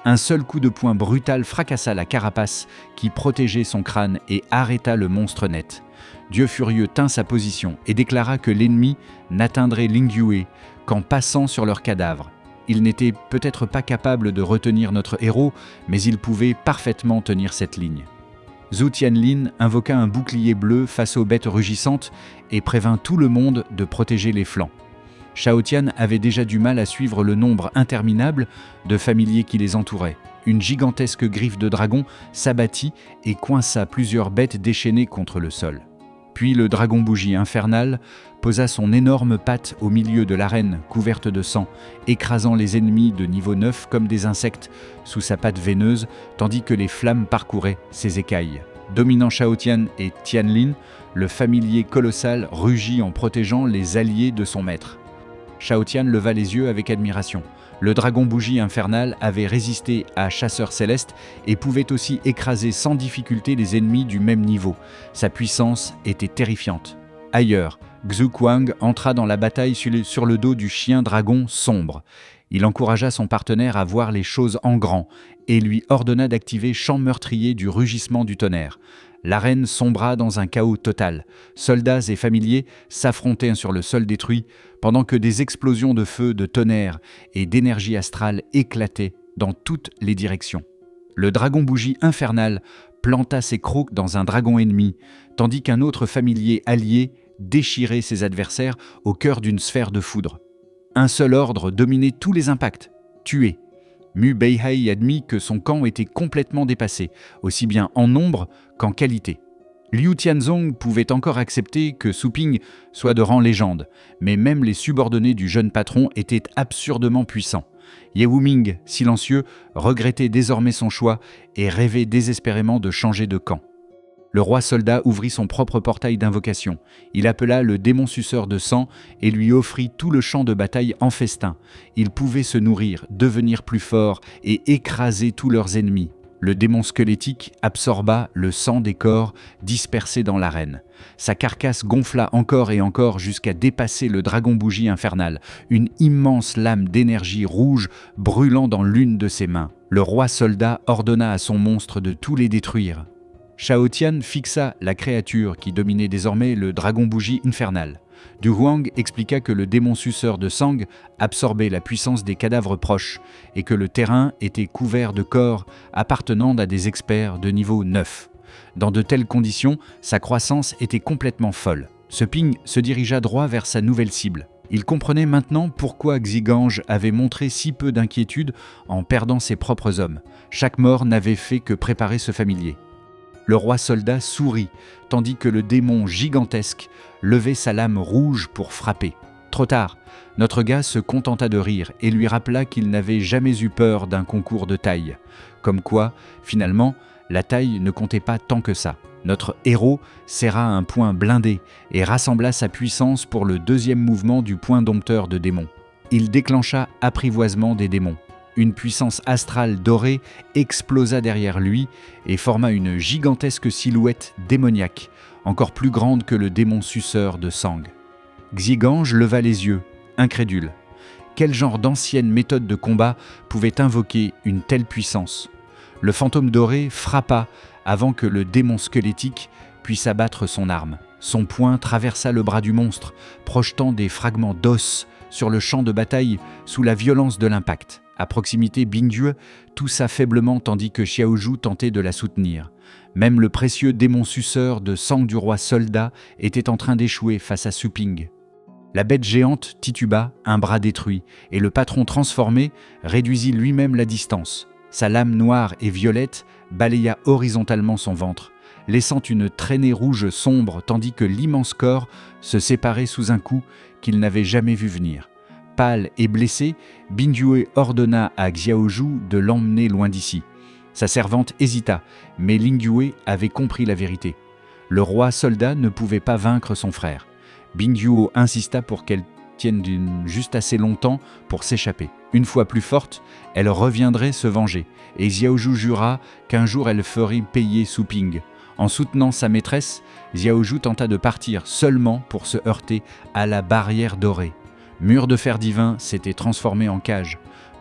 Un seul coup de poing brutal fracassa la carapace qui protégeait son crâne et arrêta le monstre net. Dieu furieux tint sa position et déclara que l'ennemi n'atteindrait Ling Yue qu'en passant sur leur cadavre. Il n'était peut-être pas capable de retenir notre héros, mais il pouvait parfaitement tenir cette ligne. Zhu Tianlin invoqua un bouclier bleu face aux bêtes rugissantes et prévint tout le monde de protéger les flancs. Shao Tian avait déjà du mal à suivre le nombre interminable de familiers qui les entouraient. Une gigantesque griffe de dragon s'abattit et coinça plusieurs bêtes déchaînées contre le sol. Puis le dragon bougie infernal posa son énorme patte au milieu de l'arène couverte de sang, écrasant les ennemis de niveau 9 comme des insectes sous sa patte veineuse, tandis que les flammes parcouraient ses écailles. Dominant Shao Tian et Tianlin, le familier colossal rugit en protégeant les alliés de son maître. Shao Tian leva les yeux avec admiration. Le dragon bougie infernal avait résisté à Chasseur Céleste et pouvait aussi écraser sans difficulté les ennemis du même niveau. Sa puissance était terrifiante. Ailleurs, Xu Kuang entra dans la bataille sur le dos du chien dragon sombre. Il encouragea son partenaire à voir les choses en grand et lui ordonna d'activer Chant meurtrier du rugissement du tonnerre. L'arène sombra dans un chaos total. Soldats et familiers s'affrontaient sur le sol détruit, pendant que des explosions de feu, de tonnerre et d'énergie astrale éclataient dans toutes les directions. Le dragon bougie infernal planta ses crocs dans un dragon ennemi, tandis qu'un autre familier allié déchirait ses adversaires au cœur d'une sphère de foudre. Un seul ordre dominait tous les impacts, tuer. Mu Beihai admit que son camp était complètement dépassé, aussi bien en nombre qu'en qualité. Liu Tianzong pouvait encore accepter que Su Ping soit de rang légende, mais même les subordonnés du jeune patron étaient absurdement puissants. Ye Wuming, silencieux, regrettait désormais son choix et rêvait désespérément de changer de camp. Le roi soldat ouvrit son propre portail d'invocation. Il appela le démon suceur de sang et lui offrit tout le champ de bataille en festin. Il pouvait se nourrir, devenir plus fort et écraser tous leurs ennemis. Le démon squelettique absorba le sang des corps dispersés dans l'arène. Sa carcasse gonfla encore et encore jusqu'à dépasser le dragon bougie infernal, une immense lame d'énergie rouge brûlant dans l'une de ses mains. Le roi soldat ordonna à son monstre de tous les détruire. Shao Tian fixa la créature qui dominait désormais le dragon bougie infernal. Du Huang expliqua que le démon suceur de sang absorbait la puissance des cadavres proches et que le terrain était couvert de corps appartenant à des experts de niveau 9. Dans de telles conditions, sa croissance était complètement folle. Ce Ping se dirigea droit vers sa nouvelle cible. Il comprenait maintenant pourquoi Xigange avait montré si peu d'inquiétude en perdant ses propres hommes. Chaque mort n'avait fait que préparer ce familier. Le roi soldat sourit, tandis que le démon gigantesque levait sa lame rouge pour frapper. Trop tard, notre gars se contenta de rire et lui rappela qu'il n'avait jamais eu peur d'un concours de taille. Comme quoi, finalement, la taille ne comptait pas tant que ça. Notre héros serra un poing blindé et rassembla sa puissance pour le deuxième mouvement du poing dompteur de démon. Il déclencha apprivoisement des démons. Une puissance astrale dorée explosa derrière lui et forma une gigantesque silhouette démoniaque, encore plus grande que le démon suceur de sang. Xigange leva les yeux, incrédule. Quel genre d'ancienne méthode de combat pouvait invoquer une telle puissance ? Le fantôme doré frappa avant que le démon squelettique puisse abattre son arme. Son poing traversa le bras du monstre, projetant des fragments d'os sur le champ de bataille sous la violence de l'impact. À proximité, Bingyue toussa faiblement tandis que Xiaozhu tentait de la soutenir. Même le précieux démon suceur de sang du roi soldat était en train d'échouer face à Su Ping. La bête géante tituba, un bras détruit, et le patron transformé réduisit lui-même la distance. Sa lame noire et violette balaya horizontalement son ventre, laissant une traînée rouge sombre tandis que l'immense corps se séparait sous un coup qu'il n'avait jamais vu venir. Pâle et blessé, Bingyue ordonna à Xiaozhu de l'emmener loin d'ici. Sa servante hésita, mais Lingyue avait compris la vérité. Le roi soldat ne pouvait pas vaincre son frère. Bingyue insista pour qu'elle tienne juste assez longtemps pour s'échapper. Une fois plus forte, elle reviendrait se venger, et Xiaozhu jura qu'un jour elle ferait payer Su Ping. En soutenant sa maîtresse, Xiaozhu tenta de partir seulement pour se heurter à la barrière dorée. Mur de fer divin s'était transformé en cage.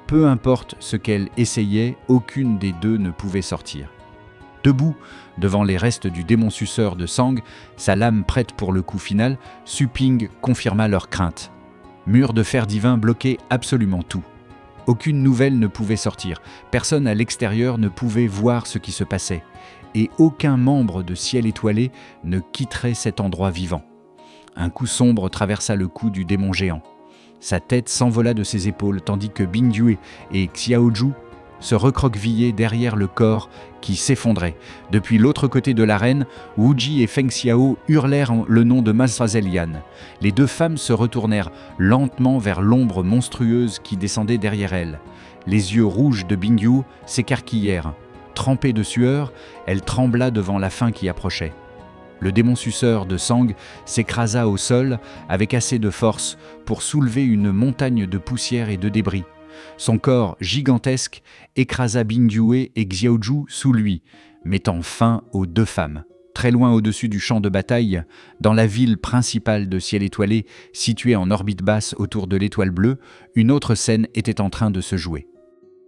Peu importe ce qu'elle essayait, aucune des deux ne pouvait sortir. Debout, devant les restes du démon suceur de sang, sa lame prête pour le coup final, Su Ping confirma leur crainte. Mur de fer divin bloquait absolument tout. Aucune nouvelle ne pouvait sortir, personne à l'extérieur ne pouvait voir ce qui se passait, et aucun membre de Ciel étoilé ne quitterait cet endroit vivant. Un coup sombre traversa le cou du démon géant. Sa tête s'envola de ses épaules tandis que Bingyue et Xiaozhu se recroquevillaient derrière le corps qui s'effondrait. Depuis l'autre côté de l'arène, Wuji et Feng Xiao hurlèrent le nom de Mademoiselle Yan. Les deux femmes se retournèrent lentement vers l'ombre monstrueuse qui descendait derrière elles. Les yeux rouges de Bingyue s'écarquillèrent. Trempée de sueur, elle trembla devant la fin qui approchait. Le démon suceur de sang s'écrasa au sol avec assez de force pour soulever une montagne de poussière et de débris. Son corps gigantesque écrasa Bingyue et Xiaozhu sous lui, mettant fin aux deux femmes. Très loin au-dessus du champ de bataille, dans la ville principale de Ciel étoilé, située en orbite basse autour de l'étoile bleue, une autre scène était en train de se jouer.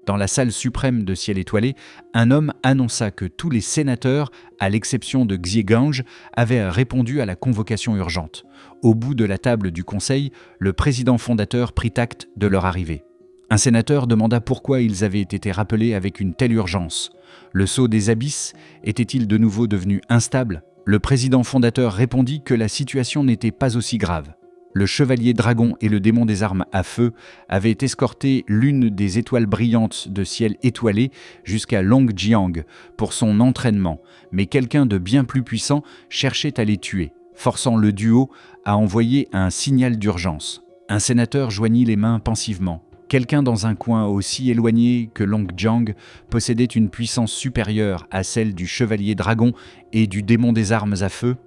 Dans la salle suprême de Ciel étoilé, un homme annonça que tous les sénateurs, à l'exception de Xigange, avaient répondu à la convocation urgente. Au bout de la table du conseil, le président fondateur prit acte de leur arrivée. Un sénateur demanda pourquoi ils avaient été rappelés avec une telle urgence. Le sceau des abysses était-il de nouveau devenu instable ? Le président fondateur répondit que la situation n'était pas aussi grave. Le chevalier dragon et le démon des armes à feu avaient escorté l'une des étoiles brillantes de Ciel étoilé jusqu'à Longjiang pour son entraînement, mais quelqu'un de bien plus puissant cherchait à les tuer, forçant le duo à envoyer un signal d'urgence. Un sénateur joignit les mains pensivement. Quelqu'un dans un coin aussi éloigné que Longjiang possédait une puissance supérieure à celle du chevalier dragon et du démon des armes à feu.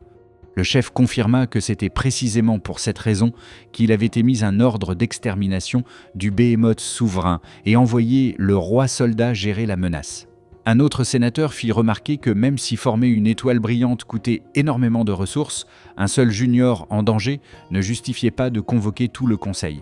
Le chef confirma que c'était précisément pour cette raison qu'il avait émis un ordre d'extermination du Behemoth souverain et envoyé le roi soldat gérer la menace. Un autre sénateur fit remarquer que même si former une étoile brillante coûtait énormément de ressources, un seul junior en danger ne justifiait pas de convoquer tout le conseil.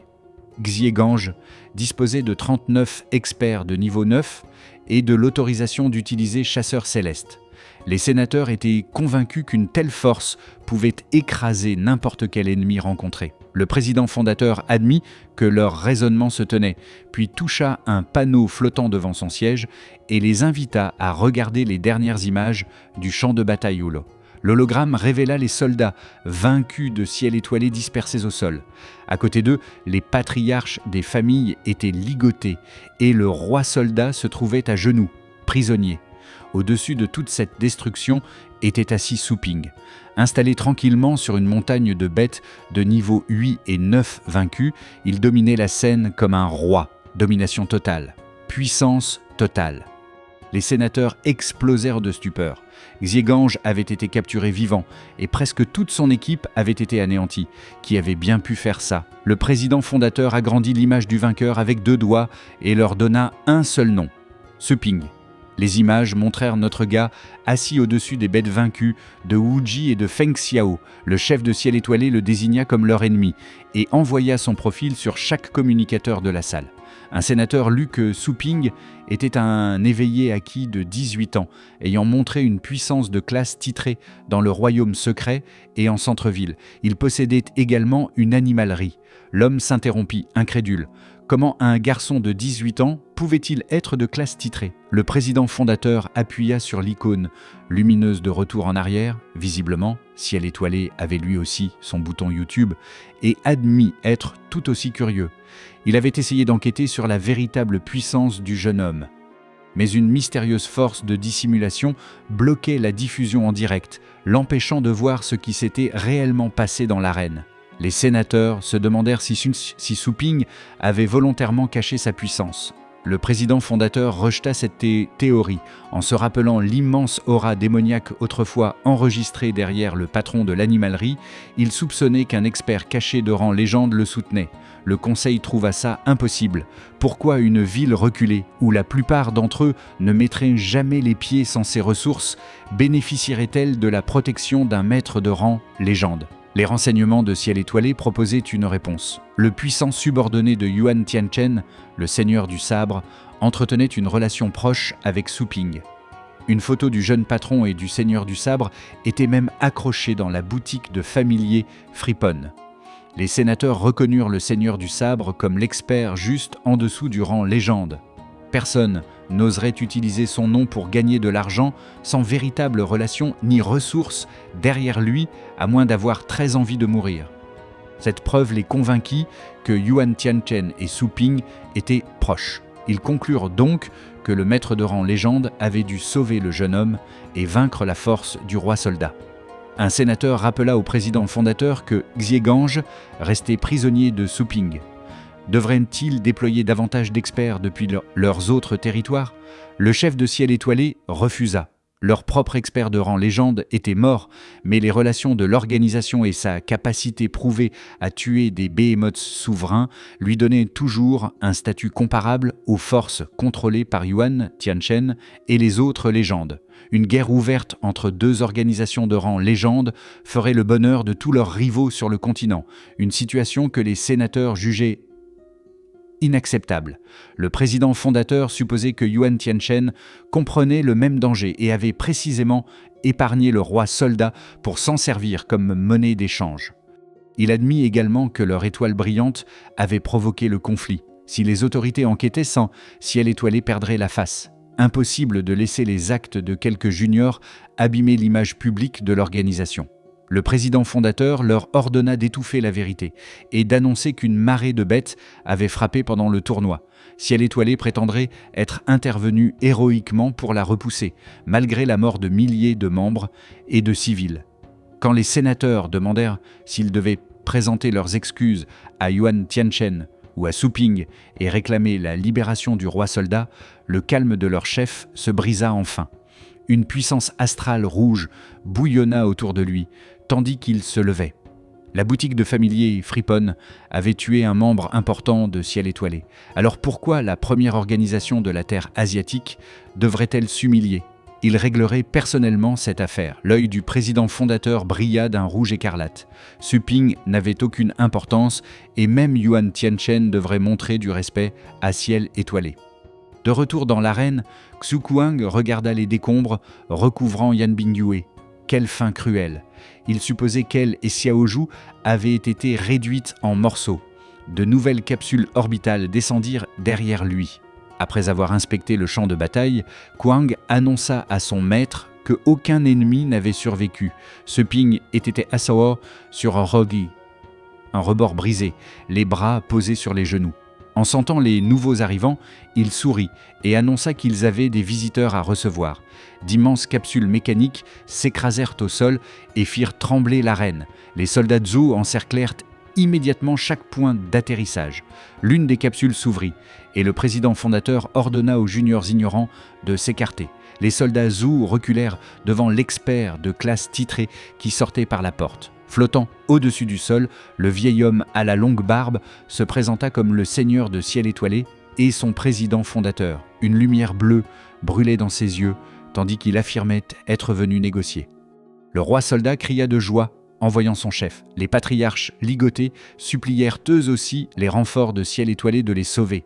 Xié Gange disposait de 39 experts de niveau 9 et de l'autorisation d'utiliser chasseurs célestes. Les sénateurs étaient convaincus qu'une telle force pouvait écraser n'importe quel ennemi rencontré. Le président fondateur admit que leur raisonnement se tenait, puis toucha un panneau flottant devant son siège et les invita à regarder les dernières images du champ de bataille Ulo. L'hologramme révéla les soldats vaincus de ciel étoilé dispersés au sol. À côté d'eux, les patriarches des familles étaient ligotés et le roi soldat se trouvait à genoux, prisonnier. Au-dessus de toute cette destruction était assis Su Ping. Installé tranquillement sur une montagne de bêtes de niveau 8 et 9 vaincus, il dominait la scène comme un roi. Domination totale, puissance totale. Les sénateurs explosèrent de stupeur. Xié Gange avait été capturé vivant et presque toute son équipe avait été anéantie. Qui avait bien pu faire ça? Le président fondateur agrandit l'image du vainqueur avec 2 doigts et leur donna un seul nom, Su Ping. Les images montrèrent notre gars assis au-dessus des bêtes vaincues de Wuji et de Feng Xiao. Le chef de ciel étoilé le désigna comme leur ennemi et envoya son profil sur chaque communicateur de la salle. Un sénateur lut que Su Ping était un éveillé acquis de 18 ans, ayant montré une puissance de classe titrée dans le royaume secret et en centre-ville. Il possédait également une animalerie. L'homme s'interrompit, incrédule. Comment un garçon de 18 ans pouvait-il être de classe titrée? Le président fondateur appuya sur l'icône lumineuse de retour en arrière, visiblement, Ciel étoilé avait lui aussi son bouton YouTube, et admit être tout aussi curieux. Il avait essayé d'enquêter sur la véritable puissance du jeune homme. Mais une mystérieuse force de dissimulation bloquait la diffusion en direct, l'empêchant de voir ce qui s'était réellement passé dans l'arène. Les sénateurs se demandèrent si Su Ping avait volontairement caché sa puissance. Le président fondateur rejeta cette théorie en se rappelant l'immense aura démoniaque autrefois enregistrée derrière le patron de l'animalerie. Il soupçonnait qu'un expert caché de rang légende le soutenait. Le conseil trouva ça impossible. Pourquoi une ville reculée, où la plupart d'entre eux ne mettraient jamais les pieds sans ses ressources, bénéficierait-elle de la protection d'un maître de rang légende? Les renseignements de Ciel étoilé proposaient une réponse. Le puissant subordonné de Yuan Tianchen, le seigneur du sabre, entretenait une relation proche avec Su Ping. Une photo du jeune patron et du seigneur du sabre était même accrochée dans la boutique de familier Fripon. Les sénateurs reconnurent le seigneur du sabre comme l'expert juste en dessous du rang légende. Personne n'oserait utiliser son nom pour gagner de l'argent sans véritable relation ni ressources derrière lui, à moins d'avoir très envie de mourir. Cette preuve les convainquit que Yuan Tianchen et Su Ping étaient proches. Ils conclurent donc que le maître de rang légende avait dû sauver le jeune homme et vaincre la force du roi soldat. Un sénateur rappela au président fondateur que Xié Gange restait prisonnier de Su Ping. Devraient-ils déployer davantage d'experts depuis leurs autres territoires? Le chef de Ciel étoilé refusa. Leur propre expert de rang légende était mort, mais les relations de l'organisation et sa capacité prouvée à tuer des behemoths souverains lui donnaient toujours un statut comparable aux forces contrôlées par Yuan Tianchen et les autres légendes. Une guerre ouverte entre 2 organisations de rang légende ferait le bonheur de tous leurs rivaux sur le continent, une situation que les sénateurs jugeaient inacceptable. Le président fondateur supposait que Yuan Tianchen comprenait le même danger et avait précisément épargné le roi soldat pour s'en servir comme monnaie d'échange. Il admit également que leur étoile brillante avait provoqué le conflit. Si les autorités enquêtaient sans, Ciel étoilé perdrait la face. Impossible de laisser les actes de quelques juniors abîmer l'image publique de l'organisation. Le président fondateur leur ordonna d'étouffer la vérité et d'annoncer qu'une marée de bêtes avait frappé pendant le tournoi. Ciel étoilé prétendrait être intervenu héroïquement pour la repousser, malgré la mort de milliers de membres et de civils. Quand les sénateurs demandèrent s'ils devaient présenter leurs excuses à Yuan Tianchen ou à Su Ping et réclamer la libération du roi soldat, le calme de leur chef se brisa enfin. Une puissance astrale rouge bouillonna autour de lui, tandis qu'il se levait. La boutique de familier Fripon avait tué un membre important de Ciel Étoilé. Alors pourquoi la première organisation de la Terre asiatique devrait-elle s'humilier? Il réglerait personnellement cette affaire. L'œil du président fondateur brilla d'un rouge écarlate. Suping n'avait aucune importance et même Yuan Tianchen devrait montrer du respect à Ciel Étoilé. De retour dans l'arène, Xu Kuang regarda les décombres recouvrant Yan Bingyue. Quelle fin cruelle! Il supposait qu'elle et Xiaozhu avaient été réduites en morceaux. De nouvelles capsules orbitales descendirent derrière lui. Après avoir inspecté le champ de bataille, Kuang annonça à son maître qu'aucun ennemi n'avait survécu. Suping était assis sur un rogi, un rebord brisé, les bras posés sur les genoux. En sentant les nouveaux arrivants, il sourit et annonça qu'ils avaient des visiteurs à recevoir. D'immenses capsules mécaniques s'écrasèrent au sol et firent trembler l'arène. Les soldats Zhou encerclèrent immédiatement chaque point d'atterrissage. L'une des capsules s'ouvrit et le président fondateur ordonna aux juniors ignorants de s'écarter. Les soldats Zhou reculèrent devant l'expert de classe titré qui sortait par la porte. Flottant au-dessus du sol, le vieil homme à la longue barbe se présenta comme le seigneur de Ciel Étoilé et son président fondateur. Une lumière bleue brûlait dans ses yeux, tandis qu'il affirmait être venu négocier. Le roi soldat cria de joie en voyant son chef. Les patriarches ligotés supplièrent eux aussi les renforts de Ciel Étoilé de les sauver.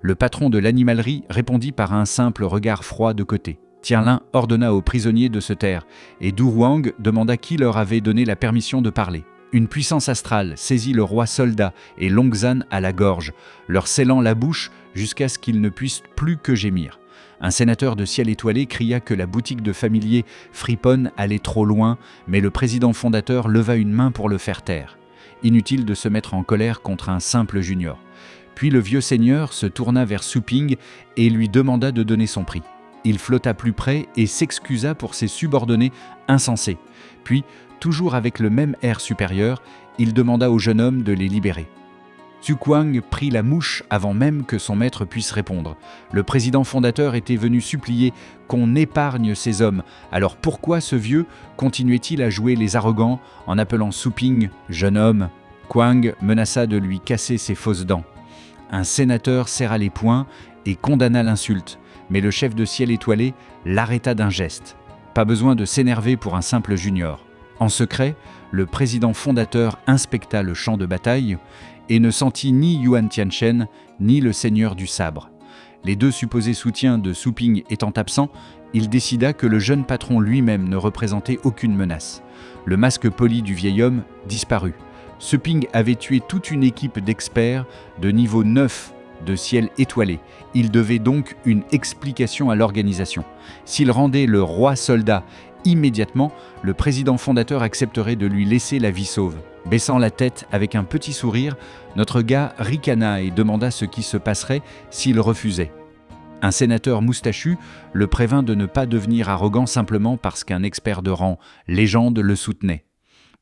Le patron de l'animalerie répondit par un simple regard froid de côté. Tianlin ordonna aux prisonniers de se taire, et Du Huang demanda qui leur avait donné la permission de parler. Une puissance astrale saisit le roi soldat et Longzhan à la gorge, leur scellant la bouche jusqu'à ce qu'ils ne puissent plus que gémir. Un sénateur de Ciel Étoilé cria que la boutique de familier Fripon allait trop loin, mais le président fondateur leva une main pour le faire taire. Inutile de se mettre en colère contre un simple junior. Puis le vieux seigneur se tourna vers Suping et lui demanda de donner son prix. Il flotta plus près et s'excusa pour ses subordonnés insensés. Puis, toujours avec le même air supérieur, il demanda au jeune homme de les libérer. Xu Kuang prit la mouche avant même que son maître puisse répondre. Le président fondateur était venu supplier qu'on épargne ces hommes. Alors pourquoi ce vieux continuait-il à jouer les arrogants en appelant Suping « jeune homme » Kuang menaça de lui casser ses fausses dents. Un sénateur serra les poings et condamna l'insulte. Mais le chef de Ciel Étoilé l'arrêta d'un geste. Pas besoin de s'énerver pour un simple junior. En secret, le président fondateur inspecta le champ de bataille et ne sentit ni Yuan Tianchen ni le seigneur du sabre. Les deux supposés soutiens de Suping étant absents, il décida que le jeune patron lui-même ne représentait aucune menace. Le masque poli du vieil homme disparut. Suping avait tué toute une équipe d'experts de niveau 9 de Ciel Étoilé. Il devait donc une explication à l'organisation. S'il rendait le roi soldat immédiatement, le président fondateur accepterait de lui laisser la vie sauve. Baissant la tête avec un petit sourire, notre gars ricana et demanda ce qui se passerait s'il refusait. Un sénateur moustachu le prévint de ne pas devenir arrogant simplement parce qu'un expert de rang légende le soutenait.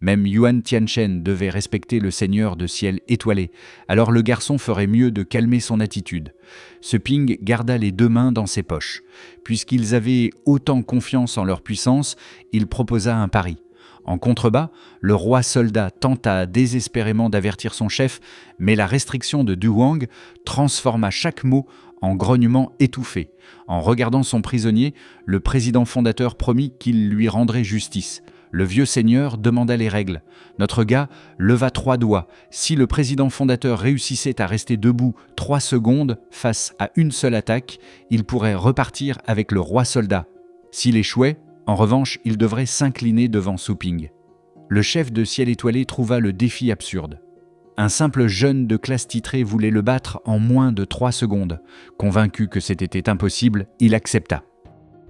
Même Yuan Tianchen devait respecter le seigneur de Ciel Étoilé, alors le garçon ferait mieux de calmer son attitude. Suping garda les deux mains dans ses poches. Puisqu'ils avaient autant confiance en leur puissance, il proposa un pari. En contrebas, le roi soldat tenta désespérément d'avertir son chef, mais la restriction de Du Huang transforma chaque mot en grognement étouffé. En regardant son prisonnier, le président fondateur promit qu'il lui rendrait justice. Le vieux seigneur demanda les règles. Notre gars leva 3 doigts. Si le président fondateur réussissait à rester debout 3 secondes face à une seule attaque, il pourrait repartir avec le roi soldat. S'il échouait, en revanche, il devrait s'incliner devant Suping. Le chef de Ciel Étoilé trouva le défi absurde. Un simple jeune de classe titrée voulait le battre en moins de 3 secondes. Convaincu que c'était impossible, il accepta.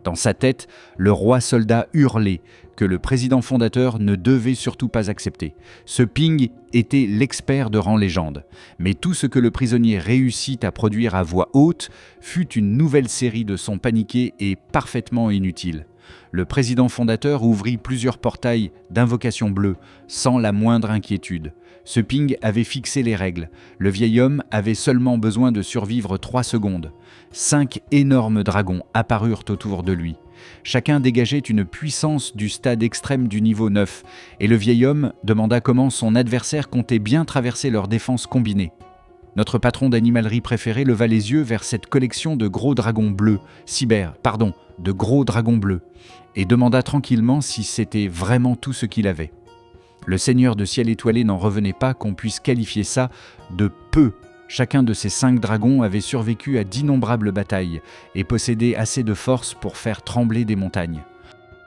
Dans sa tête, le roi soldat hurlait que le président fondateur ne devait surtout pas accepter. Suping était l'expert de rang légende. Mais tout ce que le prisonnier réussit à produire à voix haute fut une nouvelle série de sons paniqués et parfaitement inutiles. Le président fondateur ouvrit plusieurs portails d'invocation bleue, sans la moindre inquiétude. Suping avait fixé les règles. Le vieil homme avait seulement besoin de survivre 3 secondes. 5 énormes dragons apparurent autour de lui. Chacun dégageait une puissance du stade extrême du niveau 9, et le vieil homme demanda comment son adversaire comptait bien traverser leur défense combinée. Notre patron d'animalerie préféré leva les yeux vers cette collection de gros dragons bleus, de gros dragons bleus, et demanda tranquillement si c'était vraiment tout ce qu'il avait. Le seigneur de ciel étoilé n'en revenait pas qu'on puisse qualifier ça de peu. Chacun de ces 5 dragons avait survécu à d'innombrables batailles et possédait assez de force pour faire trembler des montagnes.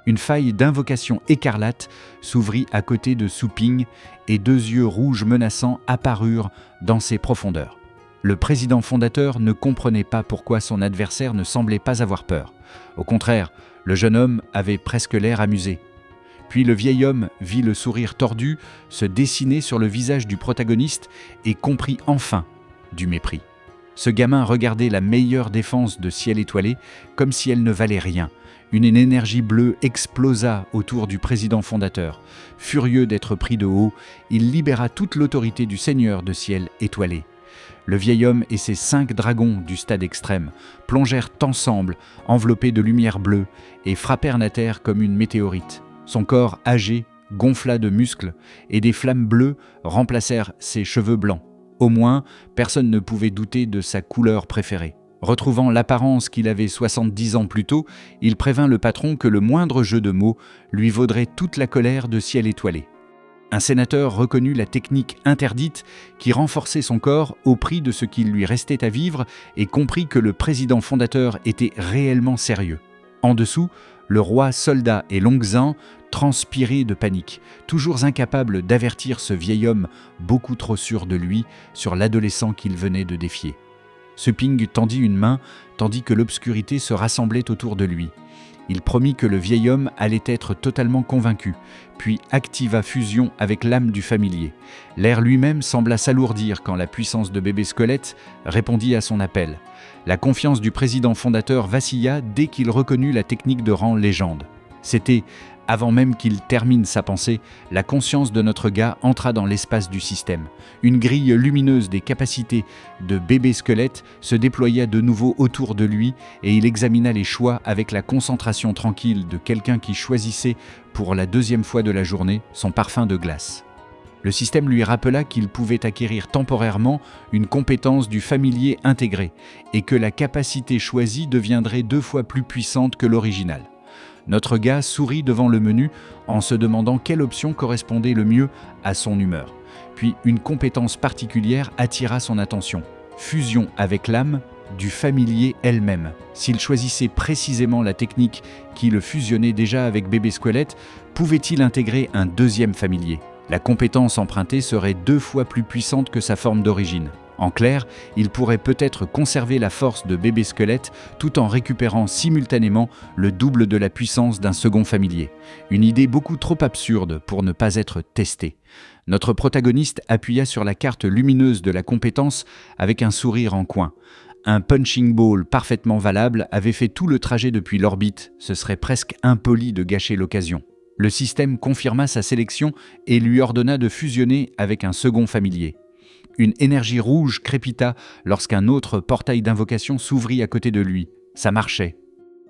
Une faille d'invocation écarlate s'ouvrit à côté de Su Ping et 2 yeux rouges menaçants apparurent dans ses profondeurs. Le président fondateur ne comprenait pas pourquoi son adversaire ne semblait pas avoir peur. Au contraire, le jeune homme avait presque l'air amusé. Puis le vieil homme vit le sourire tordu se dessiner sur le visage du protagoniste et comprit enfin du mépris. Ce gamin regardait la meilleure défense de ciel étoilé comme si elle ne valait rien. Une énergie bleue explosa autour du président fondateur. Furieux d'être pris de haut, il libéra toute l'autorité du seigneur de ciel étoilé. Le vieil homme et ses 5 dragons du stade extrême plongèrent ensemble, enveloppés de lumière bleue, et frappèrent la terre comme une météorite. Son corps âgé gonfla de muscles, et des flammes bleues remplacèrent ses cheveux blancs. Au moins, personne ne pouvait douter de sa couleur préférée. Retrouvant l'apparence qu'il avait 70 ans plus tôt, il prévint le patron que le moindre jeu de mots lui vaudrait toute la colère de ciel étoilé. Un sénateur reconnut la technique interdite qui renforçait son corps au prix de ce qu'il lui restait à vivre et comprit que le président fondateur était réellement sérieux. En dessous, le roi soldat et Longzhan transpiraient de panique, toujours incapable d'avertir ce vieil homme beaucoup trop sûr de lui sur l'adolescent qu'il venait de défier. Su Ping tendit une main tandis que l'obscurité se rassemblait autour de lui. Il promit que le vieil homme allait être totalement convaincu, puis activa fusion avec l'âme du familier. L'air lui-même sembla s'alourdir quand la puissance de bébé squelette répondit à son appel. La confiance du président fondateur vacilla dès qu'il reconnut la technique de rang légende. C'était, avant même qu'il termine sa pensée, la conscience de notre gars entra dans l'espace du système. Une grille lumineuse des capacités de bébé squelette se déploya de nouveau autour de lui et il examina les choix avec la concentration tranquille de quelqu'un qui choisissait, pour la 2e fois de la journée, son parfum de glace. Le système lui rappela qu'il pouvait acquérir temporairement une compétence du familier intégré et que la capacité choisie deviendrait 2 fois plus puissante que l'original. Notre gars sourit devant le menu en se demandant quelle option correspondait le mieux à son humeur. Puis une compétence particulière attira son attention. Fusion avec l'âme du familier elle-même. S'il choisissait précisément la technique qui le fusionnait déjà avec bébé squelette, pouvait-il intégrer un 2e familier ? La compétence empruntée serait 2 fois plus puissante que sa forme d'origine. En clair, il pourrait peut-être conserver la force de bébé squelette tout en récupérant simultanément le double de la puissance d'un second familier. Une idée beaucoup trop absurde pour ne pas être testée. Notre protagoniste appuya sur la carte lumineuse de la compétence avec un sourire en coin. Un punching ball parfaitement valable avait fait tout le trajet depuis l'orbite, ce serait presque impoli de gâcher l'occasion. Le système confirma sa sélection et lui ordonna de fusionner avec un second familier. Une énergie rouge crépita lorsqu'un autre portail d'invocation s'ouvrit à côté de lui. Ça marchait.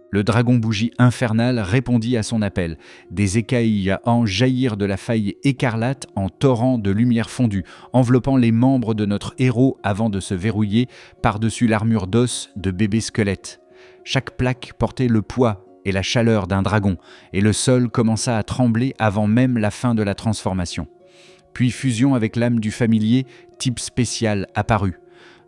Le dragon bougie infernal répondit à son appel. Des écailles en jaillirent de la faille écarlate en torrent de lumière fondue, enveloppant les membres de notre héros avant de se verrouiller par-dessus l'armure d'os de bébé squelette. Chaque plaque portait le poids et la chaleur d'un dragon, et le sol commença à trembler avant même la fin de la transformation. Puis fusion avec l'âme du familier, type spécial apparut.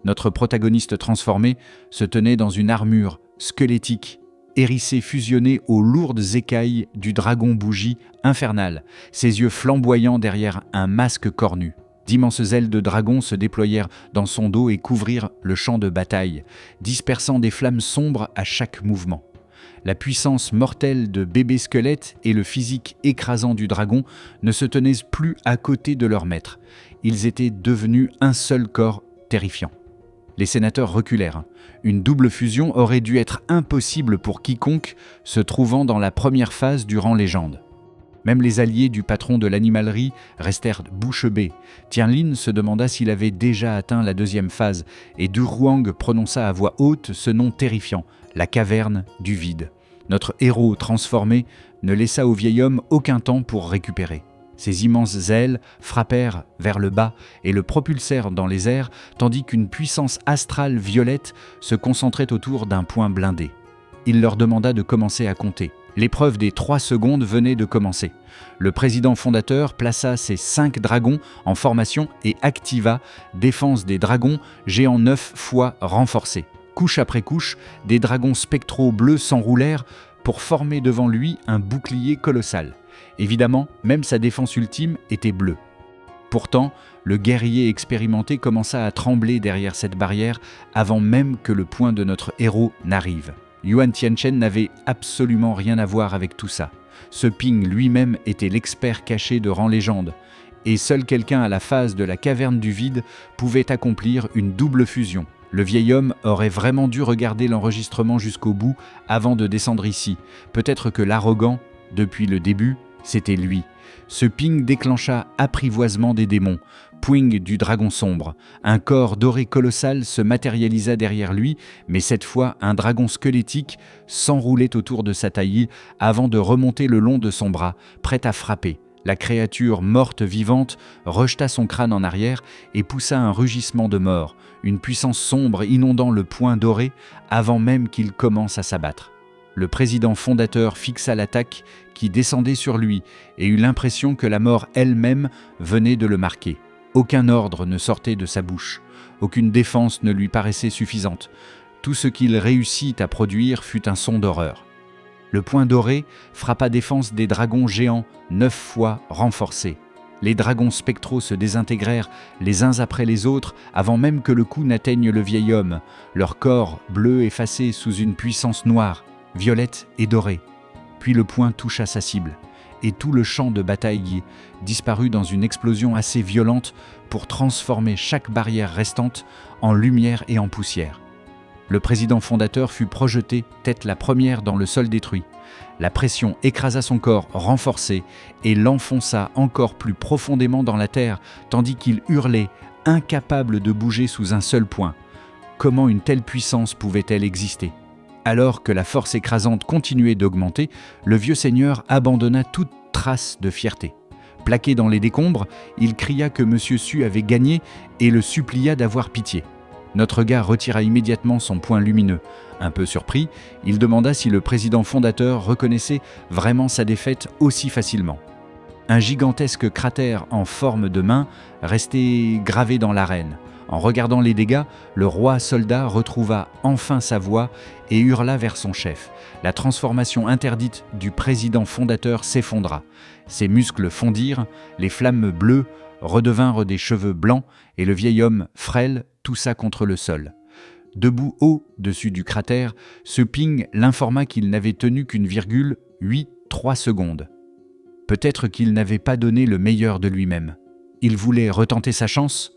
Notre protagoniste transformé se tenait dans une armure squelettique, hérissée fusionnée aux lourdes écailles du dragon bougie infernal, ses yeux flamboyants derrière un masque cornu. D'immenses ailes de dragon se déployèrent dans son dos et couvrirent le champ de bataille, dispersant des flammes sombres à chaque mouvement. La puissance mortelle de bébé squelette et le physique écrasant du dragon ne se tenaient plus à côté de leur maître. Ils étaient devenus un seul corps terrifiant. Les sénateurs reculèrent. Une double fusion aurait dû être impossible pour quiconque se trouvant dans la première phase du rang légende. Même les alliés du patron de l'animalerie restèrent bouche bée. Tianlin se demanda s'il avait déjà atteint la 2e phase et Du Ruang prononça à voix haute ce nom terrifiant, la caverne du vide. Notre héros transformé ne laissa au vieil homme aucun temps pour récupérer. Ses immenses ailes frappèrent vers le bas et le propulsèrent dans les airs, tandis qu'une puissance astrale violette se concentrait autour d'un point blindé. Il leur demanda de commencer à compter. L'épreuve des 3 secondes venait de commencer. Le président fondateur plaça ses 5 dragons en formation et activa Défense des dragons, géant 9 fois renforcé. Couche après couche, des dragons spectraux bleus s'enroulèrent pour former devant lui un bouclier colossal. Évidemment, même sa défense ultime était bleue. Pourtant, le guerrier expérimenté commença à trembler derrière cette barrière avant même que le point de notre héros n'arrive. Yuan Tianchen n'avait absolument rien à voir avec tout ça. Ce Ping lui-même était l'expert caché de rang légende, et seul quelqu'un à la phase de la caverne du vide pouvait accomplir une double fusion. Le vieil homme aurait vraiment dû regarder l'enregistrement jusqu'au bout avant de descendre ici. Peut-être que l'arrogant, depuis le début, c'était lui. Ce Ping déclencha apprivoisement des démons, Pwing du dragon sombre. Un corps doré colossal se matérialisa derrière lui, mais cette fois, un dragon squelettique s'enroulait autour de sa taille avant de remonter le long de son bras, prêt à frapper. La créature morte vivante rejeta son crâne en arrière et poussa un rugissement de mort, une puissance sombre inondant le point doré avant même qu'il commence à s'abattre. Le président fondateur fixa l'attaque qui descendait sur lui et eut l'impression que la mort elle-même venait de le marquer. Aucun ordre ne sortait de sa bouche, aucune défense ne lui paraissait suffisante. Tout ce qu'il réussit à produire fut un son d'horreur. Le point doré frappa défense des dragons géants 9 fois renforcés. Les dragons spectraux se désintégrèrent les uns après les autres avant même que le coup n'atteigne le vieil homme, leur corps bleu effacé sous une puissance noire, violette et dorée. Puis le point toucha sa cible, et tout le champ de bataille disparut dans une explosion assez violente pour transformer chaque barrière restante en lumière et en poussière. Le président fondateur fut projeté tête la première dans le sol détruit. La pression écrasa son corps renforcé et l'enfonça encore plus profondément dans la terre, tandis qu'il hurlait, incapable de bouger sous un seul point. Comment une telle puissance pouvait-elle exister ? Alors que la force écrasante continuait d'augmenter, le vieux seigneur abandonna toute trace de fierté. Plaqué dans les décombres, il cria que Monsieur Su avait gagné et le supplia d'avoir pitié. Notre gars retira immédiatement son poing lumineux. Un peu surpris, il demanda si le président fondateur reconnaissait vraiment sa défaite aussi facilement. Un gigantesque cratère en forme de main restait gravé dans l'arène. En regardant les dégâts, le roi soldat retrouva enfin sa voix et hurla vers son chef. La transformation interdite du président fondateur s'effondra. Ses muscles fondirent, les flammes bleues redevinrent des cheveux blancs et le vieil homme frêle toussa contre le sol. Debout au-dessus du cratère, ce Ping l'informa qu'il n'avait tenu qu'une virgule 8-3 secondes. Peut-être qu'il n'avait pas donné le meilleur de lui-même. Il voulait retenter sa chance ?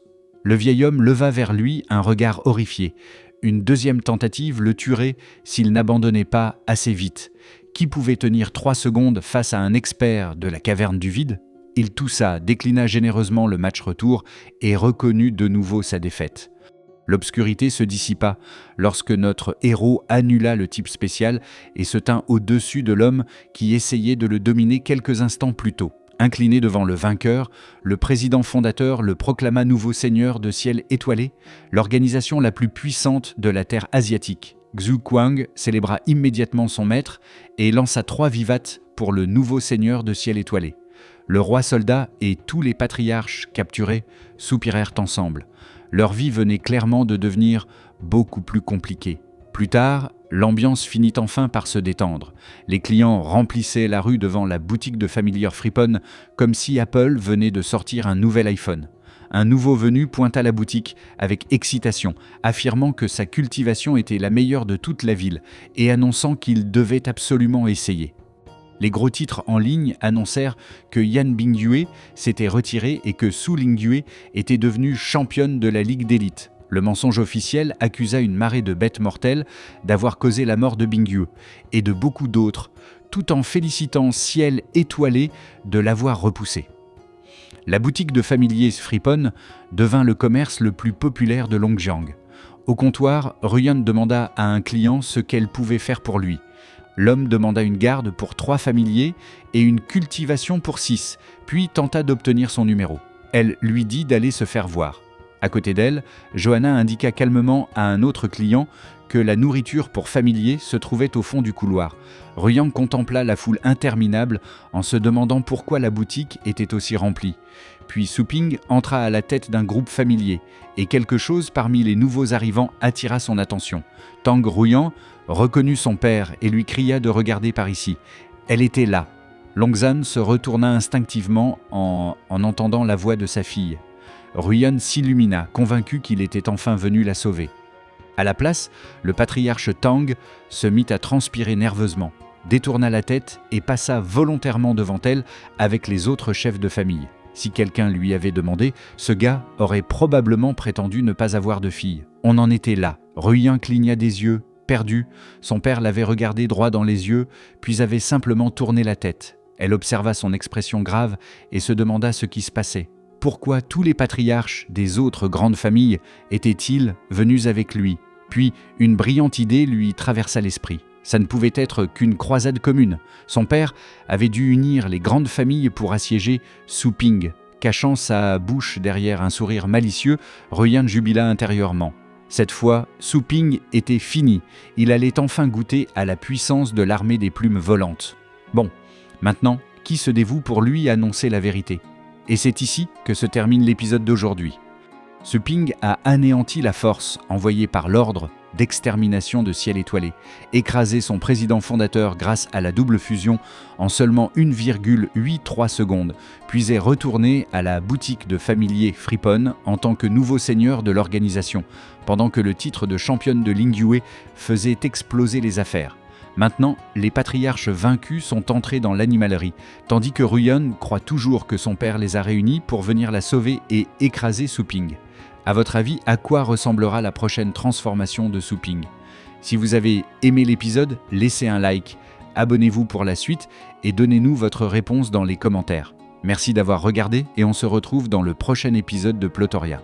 Le vieil homme leva vers lui un regard horrifié. Une deuxième tentative le tuerait s'il n'abandonnait pas assez vite. Qui pouvait tenir 3 secondes face à un expert de la caverne du vide ? Il toussa, déclina généreusement le match retour et reconnut de nouveau sa défaite. L'obscurité se dissipa lorsque notre héros annula le type spécial et se tint au-dessus de l'homme qui essayait de le dominer quelques instants plus tôt. Incliné devant le vainqueur, le président fondateur le proclama nouveau seigneur de ciel étoilé, l'organisation la plus puissante de la terre asiatique. Xu Kuang célébra immédiatement son maître et lança 3 vivates pour le nouveau seigneur de ciel étoilé. Le roi soldat et tous les patriarches capturés soupirèrent ensemble. Leur vie venait clairement de devenir beaucoup plus compliquée. Plus tard, l'ambiance finit enfin par se détendre. Les clients remplissaient la rue devant la boutique de Familiar Friponne comme si Apple venait de sortir un nouvel iPhone. Un nouveau venu pointa la boutique avec excitation, affirmant que sa cultivation était la meilleure de toute la ville et annonçant qu'il devait absolument essayer. Les gros titres en ligne annoncèrent que Yan Bingyue s'était retiré et que Su Lingyue était devenue championne de la Ligue d'élite. Le mensonge officiel accusa une marée de bêtes mortelles d'avoir causé la mort de Bingyue et de beaucoup d'autres, tout en félicitant Ciel étoilé de l'avoir repoussé. La boutique de familiers Friponne devint le commerce le plus populaire de Longjiang. Au comptoir, Ruyan demanda à un client ce qu'elle pouvait faire pour lui. L'homme demanda une garde pour 3 familiers et une cultivation pour 6, puis tenta d'obtenir son numéro. Elle lui dit d'aller se faire voir. À côté d'elle, Johanna indiqua calmement à un autre client que la nourriture pour familiers se trouvait au fond du couloir. Ruyang contempla la foule interminable en se demandant pourquoi la boutique était aussi remplie. Puis Suping entra à la tête d'un groupe familier, et quelque chose parmi les nouveaux arrivants attira son attention. Tang Ruyang reconnut son père et lui cria de regarder par ici. Elle était là. Longzhan se retourna instinctivement en entendant la voix de sa fille. Ruyang s'illumina, convaincu qu'il était enfin venu la sauver. À la place, le patriarche Tang se mit à transpirer nerveusement, détourna la tête et passa volontairement devant elle avec les autres chefs de famille. Si quelqu'un lui avait demandé, ce gars aurait probablement prétendu ne pas avoir de fille. On en était là. Ruyang cligna des yeux, perdu. Son père l'avait regardé droit dans les yeux, puis avait simplement tourné la tête. Elle observa son expression grave et se demanda ce qui se passait. Pourquoi tous les patriarches des autres grandes familles étaient-ils venus avec lui ? Puis, une brillante idée lui traversa l'esprit. Ça ne pouvait être qu'une croisade commune. Son père avait dû unir les grandes familles pour assiéger Suping. Cachant sa bouche derrière un sourire malicieux, Ruyang jubila intérieurement. Cette fois, Suping était fini. Il allait enfin goûter à la puissance de l'armée des plumes volantes. Bon, maintenant, qui se dévoue pour lui annoncer la vérité ? Et c'est ici que se termine l'épisode d'aujourd'hui. Suping a anéanti la force envoyée par l'ordre d'extermination de Ciel Étoilé, écrasé son président fondateur grâce à la double fusion en seulement 1,83 secondes, puis est retourné à la boutique de familier Fripon en tant que nouveau seigneur de l'organisation, pendant que le titre de championne de Lingyue faisait exploser les affaires. Maintenant, les patriarches vaincus sont entrés dans l'animalerie, tandis que Ruyang croit toujours que son père les a réunis pour venir la sauver et écraser Suping. À votre avis, à quoi ressemblera la prochaine transformation de Suping ? Si vous avez aimé l'épisode, laissez un like, abonnez-vous pour la suite et donnez-nous votre réponse dans les commentaires. Merci d'avoir regardé et on se retrouve dans le prochain épisode de Plotoria.